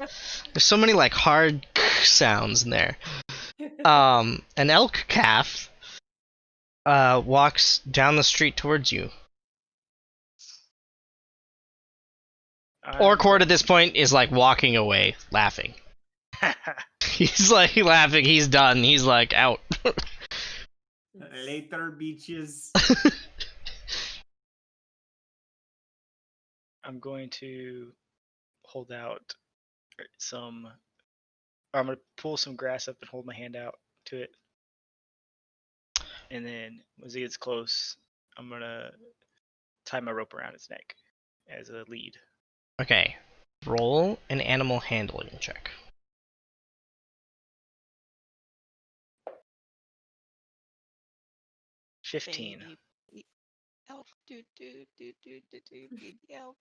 There's so many like hard sounds in there. An elk calf walks down the street towards you. Orcord at this point is like walking away, laughing. He's like laughing. He's done. He's like out. Later, beaches. I'm going to hold out some. Or I'm going to pull some grass up and hold my hand out to it. And then as it gets close, I'm going to tie my rope around its neck as a lead. Okay. Roll an animal handling check. $15. Baby elk. Baby elk.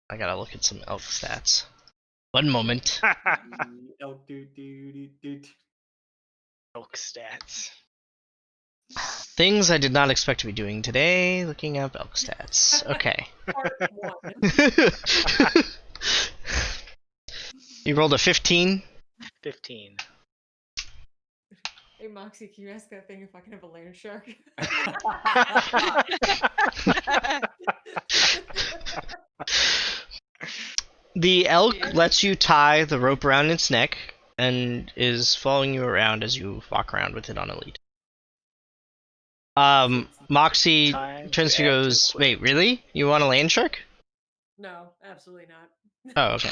I gotta look at some elk stats. One moment. Elk Elk stats. Things I did not expect to be doing today. Looking up elk stats. Okay. Part 1. You rolled a 15. 15. Hey Moxie, can you ask that thing if I can have a land shark? The elk lets you tie the rope around its neck and is following you around as you walk around with it on a lead. Moxie turns to you and goes, "Wait, really? You want a land shark?" No, absolutely not. Oh, okay.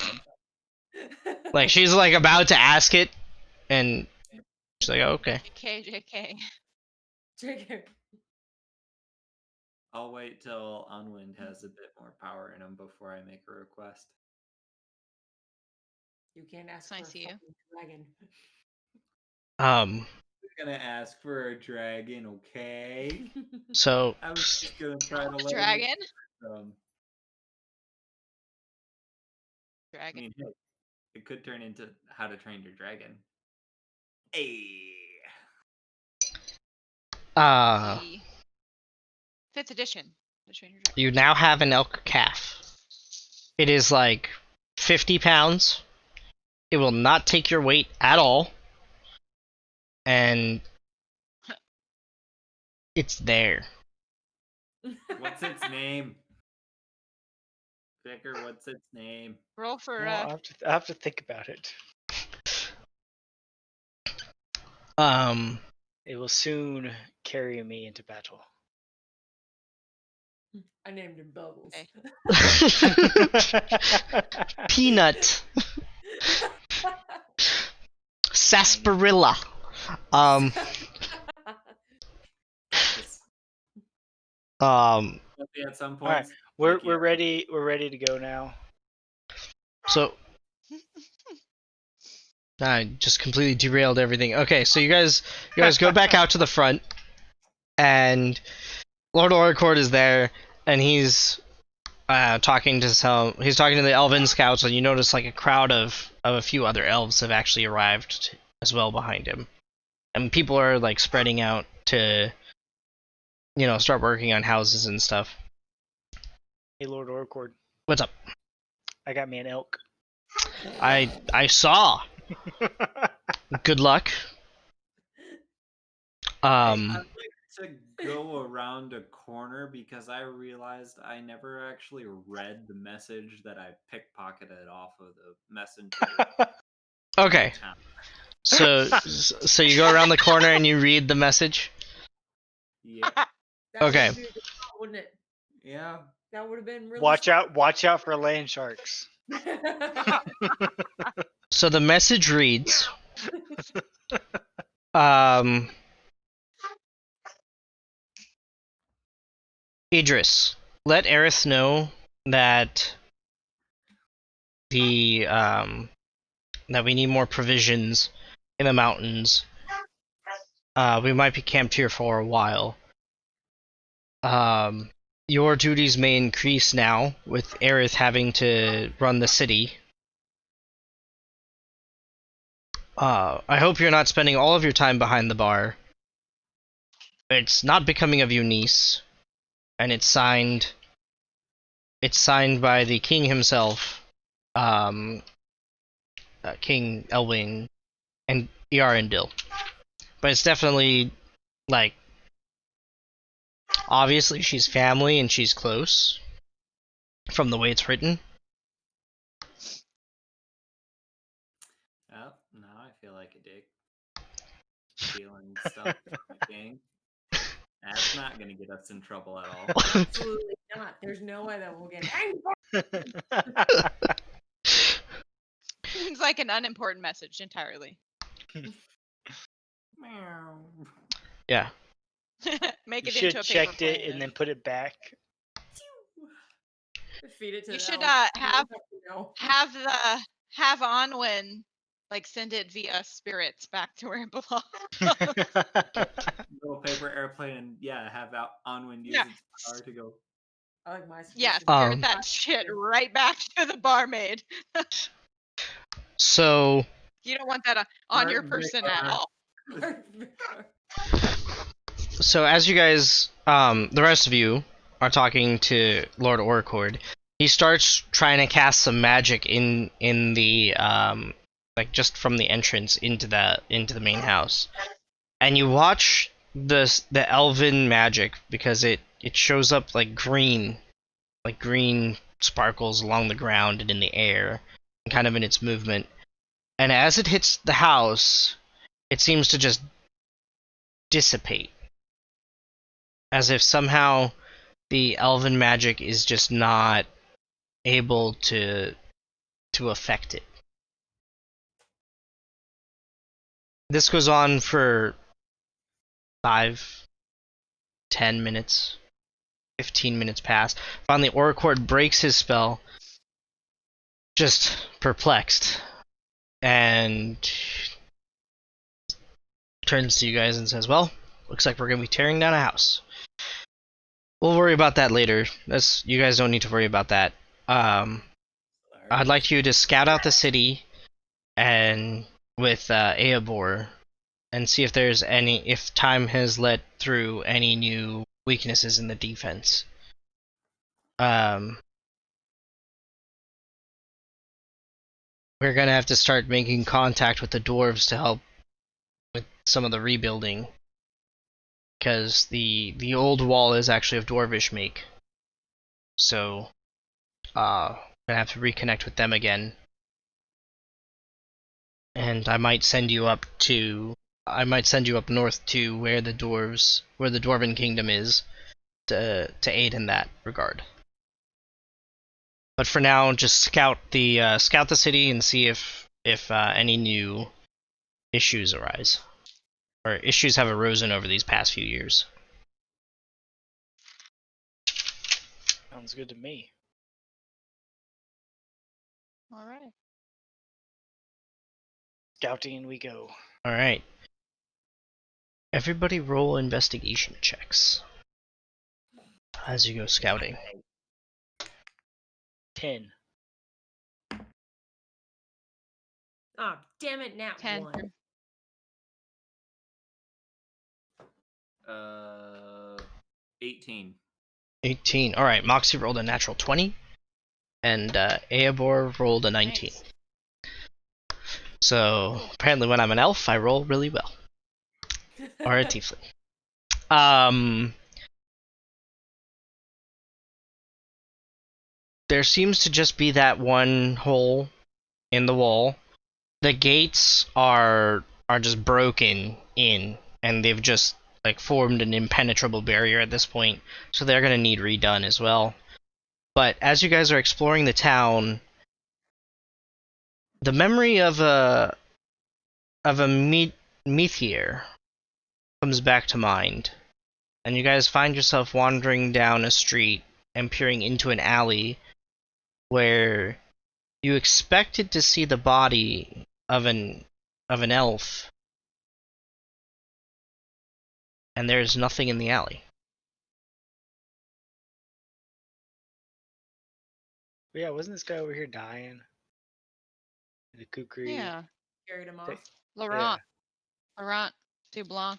Like she's like about to ask it, and She's like, oh, okay. JK. JK. I'll wait till Unwind has a bit more power in him before I make a request. You can't ask It's for nice a of you. fucking dragon. I'm gonna ask for a dragon, okay? So I was just gonna try to let Dragon? him. I Dragon. mean, hey, it could turn into How to Train Your Dragon. Hey. The 5th edition. The Trainer Dragon. you now have an elk calf. It is like 50 pounds. It will not take your weight at all. And it's there. What's its name? Vicar, what's its name? Roll for Well, I have to think about it. It will soon carry me into battle. I named him Bubbles. Peanut. Sarsaparilla. Cactus. At some point, Alright, we're ready. We're ready to go now. So I just completely derailed everything. Okay, so you guys go back out to the front, and Lord Orcord is there, and he's talking to the elven scouts, and you notice like a crowd of a few other elves have actually arrived as well behind him, and people are like spreading out to start working on houses and stuff. Hey, Lord Orcord, What's up? I got me an elk. I saw. Good luck. I'd like to go around a corner because I realized I never actually read the message that I pickpocketed off of the messenger. Okay. town. So you go around the corner and you read the message. Yeah. That Okay. would be a good thought, wouldn't it? Yeah. That would have been really Watch out for land sharks. So the message reads, Idris, let Aerith know that that we need more provisions in the mountains. We might be camped here for a while. Your duties may increase now with Aerith having to run the city. I hope you're not spending all of your time behind the bar. It's not becoming of you, niece, and it's signed by the king himself, King Elwing and Yarendil. But it's definitely like, obviously she's family and she's close from the way it's written. Oh, now I feel like a dick. Stealing stuff from the king. That's not gonna get us in trouble at all. Absolutely not. There's no way that we'll get It's like an unimportant message entirely. Meow. Yeah. Make You it should into have a paper checked it plane and then put it back. feed it to You the should elf. have have Onwin like send it via spirits back to where it belongs. Little paper airplane and have out Onwind use Yeah. its power to go. I like my Yeah, suggestion. spirit that shit right back to the barmaid. So You don't want that on your Martin person at Vicar. all. So as you guys, the rest of you are talking to Lord Orcord, he starts trying to cast some magic in the like just from the entrance into the main house, and you watch the elven magic because it shows up like green sparkles along the ground and in the air, and kind of in its movement, and as it hits the house, it seems to just dissipate. As if somehow the elven magic is just not able to affect it. This goes on for 5, 10 minutes, 15 minutes pass. Finally, Orcord breaks his spell, just perplexed, and turns to you guys and says, "Well, looks like we're gonna be tearing down a house. We'll worry about that later. You guys don't need to worry about that. I'd like you to scout out the city and with Eobor and see if if time has let through any new weaknesses in the defense. We're gonna have to start making contact with the dwarves to help with some of the rebuilding, because the old wall is actually of dwarvish make. So, gonna have to reconnect with them again. And I might send you up north to where the Dwarven Kingdom is, to aid in that regard. But for now, just scout the city and see if any new issues arise, or issues have arisen over these past few years. Sounds good to me. All right. Scouting we go. All right. Everybody roll investigation checks as you go scouting. 10. Oh, damn it, now 10. 1. 18. 18. All right. Moxie rolled a natural 20, and Eobor rolled a 19. Nice. So apparently, when I'm an elf, I roll really well, or a tiefling. There seems to just be that one hole in the wall. The gates are just broken in, and they've just like formed an impenetrable barrier at this point. So they're gonna need redone as well. But as you guys are exploring the town, the memory of a meteor comes back to mind, and you guys find yourself wandering down a street and peering into an alley where you expected to see the body of an elf, and there's nothing in the alley. But yeah, wasn't this guy over here dying? The kukri. Yeah. Carried him They- off. Laurent. Laurent Dublanc.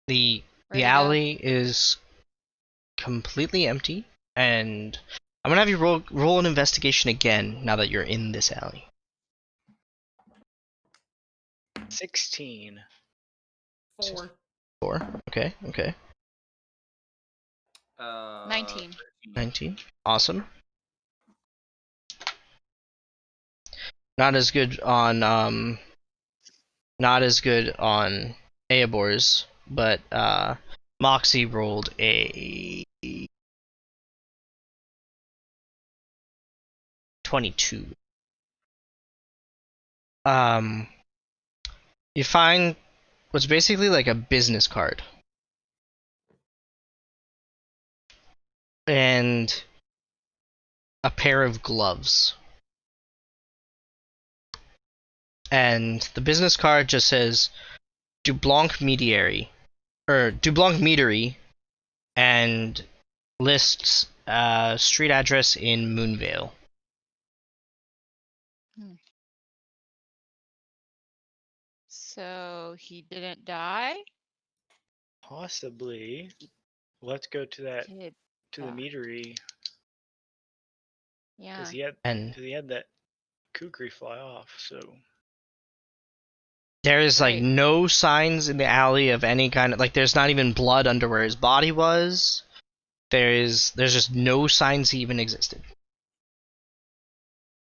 The Ready to go? alley is completely empty, and I'm gonna have you roll an investigation again now that you're in this alley. 16. 4. 4. Okay. 19. 19. Awesome. Not as good on Eobor's, but Moxie rolled a 22. You find what's basically like a business card, and a pair of gloves. And the business card just says Dublanc Mediary, or Dublanc Meadery, and lists street address in Moonvale. So he didn't die? Possibly. Let's go to that Kid to the die. meadery Yeah. because he had that kukri fly off. So there is like Right. no signs in the alley of any kind of, like, there's not even blood under where his body was. There's just no signs he even existed,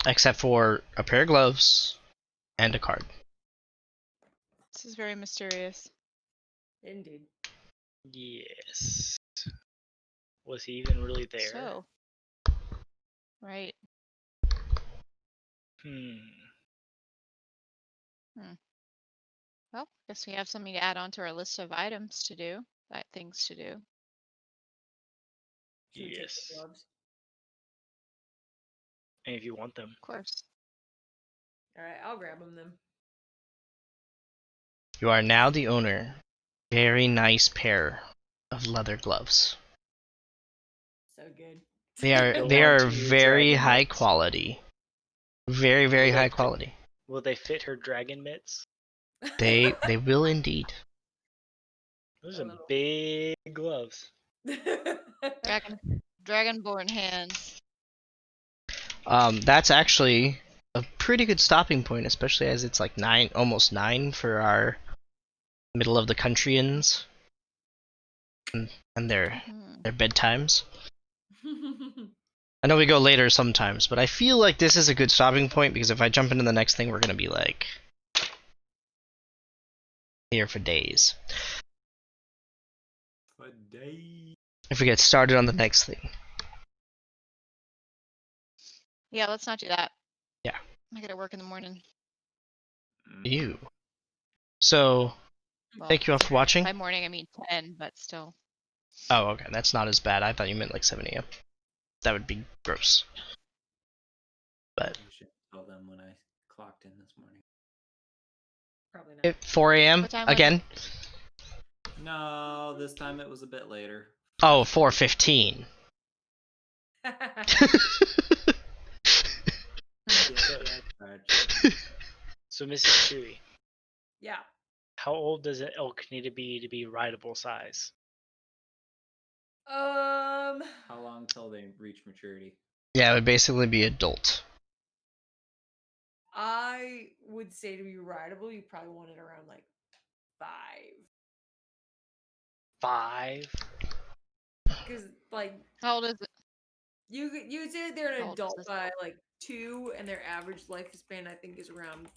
except for a pair of gloves and a card. This is very mysterious. Indeed. yes, was he even really there? So. Right. Well, guess we have something to add on to our list of items to do, things to do. Should we take the Yes. gloves? And if you want them. Of course. All right, I'll grab them then. You are now the owner. Very nice pair of leather gloves. So good. They are Go they on are to your very dragon high mitts. quality. Very, very Will they high fit- quality. Will they fit her dragon mitts? They will indeed. Those A are little. big gloves. Dragonborn hands. That's actually a pretty good stopping point, especially as it's like almost 9 for our middle of the country inns and their bedtimes. I know we go later sometimes, but I feel like this is a good stopping point because if I jump into the next thing, we're gonna be like here for days. For days. If we get started on the next thing. Yeah, let's not do that. Yeah. I gotta work in the morning. You. So, Well, thank you all for watching. by morning I mean 10, but still. Oh, okay, that's not as bad. I thought you meant like 7 a.m. That would be gross. But You should tell them when I clocked in this morning. Probably not. 4 a.m. What time was again? No, this time it was a bit later. Oh, 4:15. So, Mrs. Chewy, Yeah. how old does an elk need to be rideable size? How long till they reach maturity? Yeah, it would basically be adult. I would say to be rideable, you probably want it around like 5. 5? Because like How old is it? you'd say that they're How an old is adult this? by like 2, and their average lifespan I think is around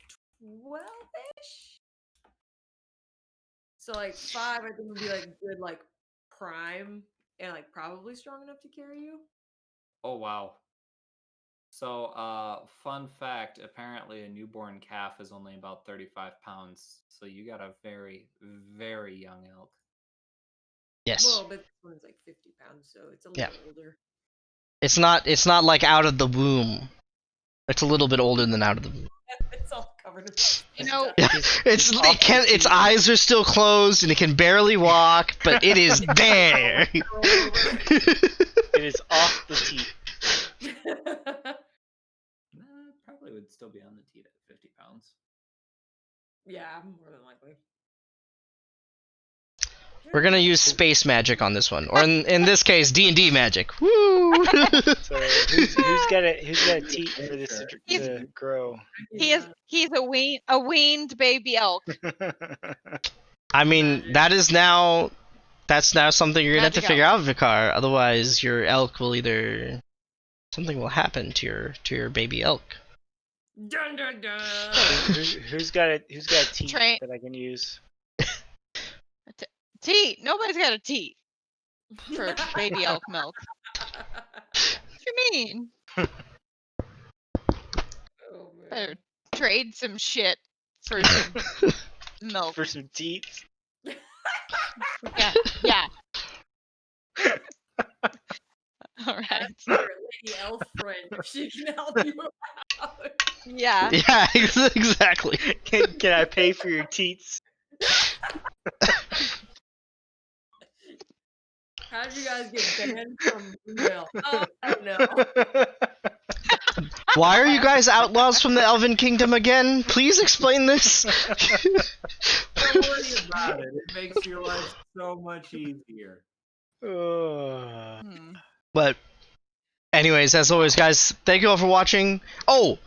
12-ish. So like 5, I think would be like good, like prime, and like probably strong enough to carry you. Oh wow. So, fun fact, apparently a newborn calf is only about 35 pounds. So you got a very, very young elk. Yes. Well, but this one's like 50 pounds, so it's a little Yeah. older. It's not like out of the womb. It's a little bit older than out of the womb. It's all covered in You know, Its eyes are still closed and it can barely walk, but it is there. It is off the teat. Nah, probably would still be on the teat at 50 pounds. Yeah, more than likely. We're gonna use space magic on this one, or in this case, D&D magic. Woo! So who's got a teat for this to grow? he's a weaned baby elk. I mean, that's now something you're gonna have to Magic figure out, Vicar. Otherwise, your elk will something will happen to your baby elk. Dun dun dun. Who's got a teat Train- that I can use? Teat. Nobody's got a teat for baby elk milk. What you mean? Oh, man. Better trade some shit for some milk. For some teats? Yeah. Yeah. All right. Ask your lady elf friend if she can help you out. Yeah. Yeah, exactly. Can I pay for your teats? How did you guys get banned from email? Oh, I don't know. Why are you guys outlaws from the Elven Kingdom again? Please explain this. Don't worry about it. It makes your life so much easier. Hmm. But, anyways, as always, guys, thank you all for watching. Oh,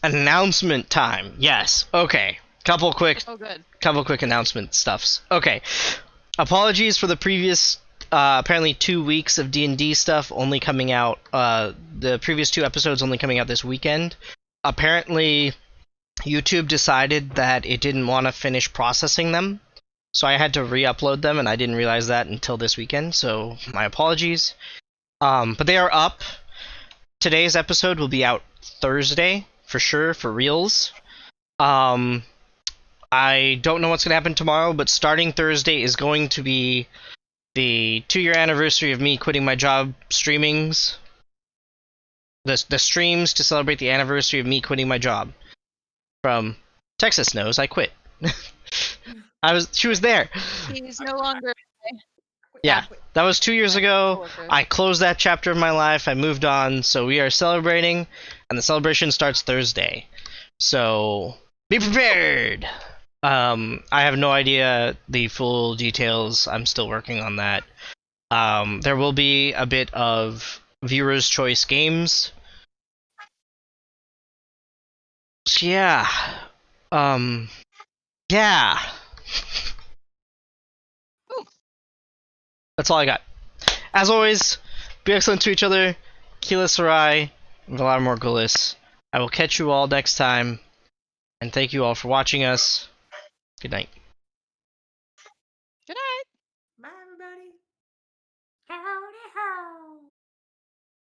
announcement time. Yes. Okay. Couple quick Oh, good. announcement stuffs. Okay. Apologies for the previous apparently 2 weeks of D&D stuff only coming out, the previous 2 episodes only coming out this weekend. Apparently, YouTube decided that it didn't want to finish processing them, so I had to re-upload them, and I didn't realize that until this weekend, so my apologies. But they are up. Today's episode will be out Thursday, for sure, for reals. I don't know what's going to happen tomorrow, but starting Thursday is going to be the 2-year anniversary of me quitting my job streamings. The streams to celebrate the anniversary of me quitting my job. From Texas knows I quit. She was there. He's no longer. Yeah, that was 2 years my ago. coworker. I closed that chapter of my life. I moved on, so we are celebrating, and the celebration starts Thursday. So be prepared. I have no idea the full details. I'm still working on that. There will be a bit of viewers' choice games. So yeah. Yeah. Ooh. That's all I got. As always, be excellent to each other. Keela Sarai, Valar Morghulis. I will catch you all next time, and thank you all for watching us. Good night. Good night. Bye, everybody. Howdy ho.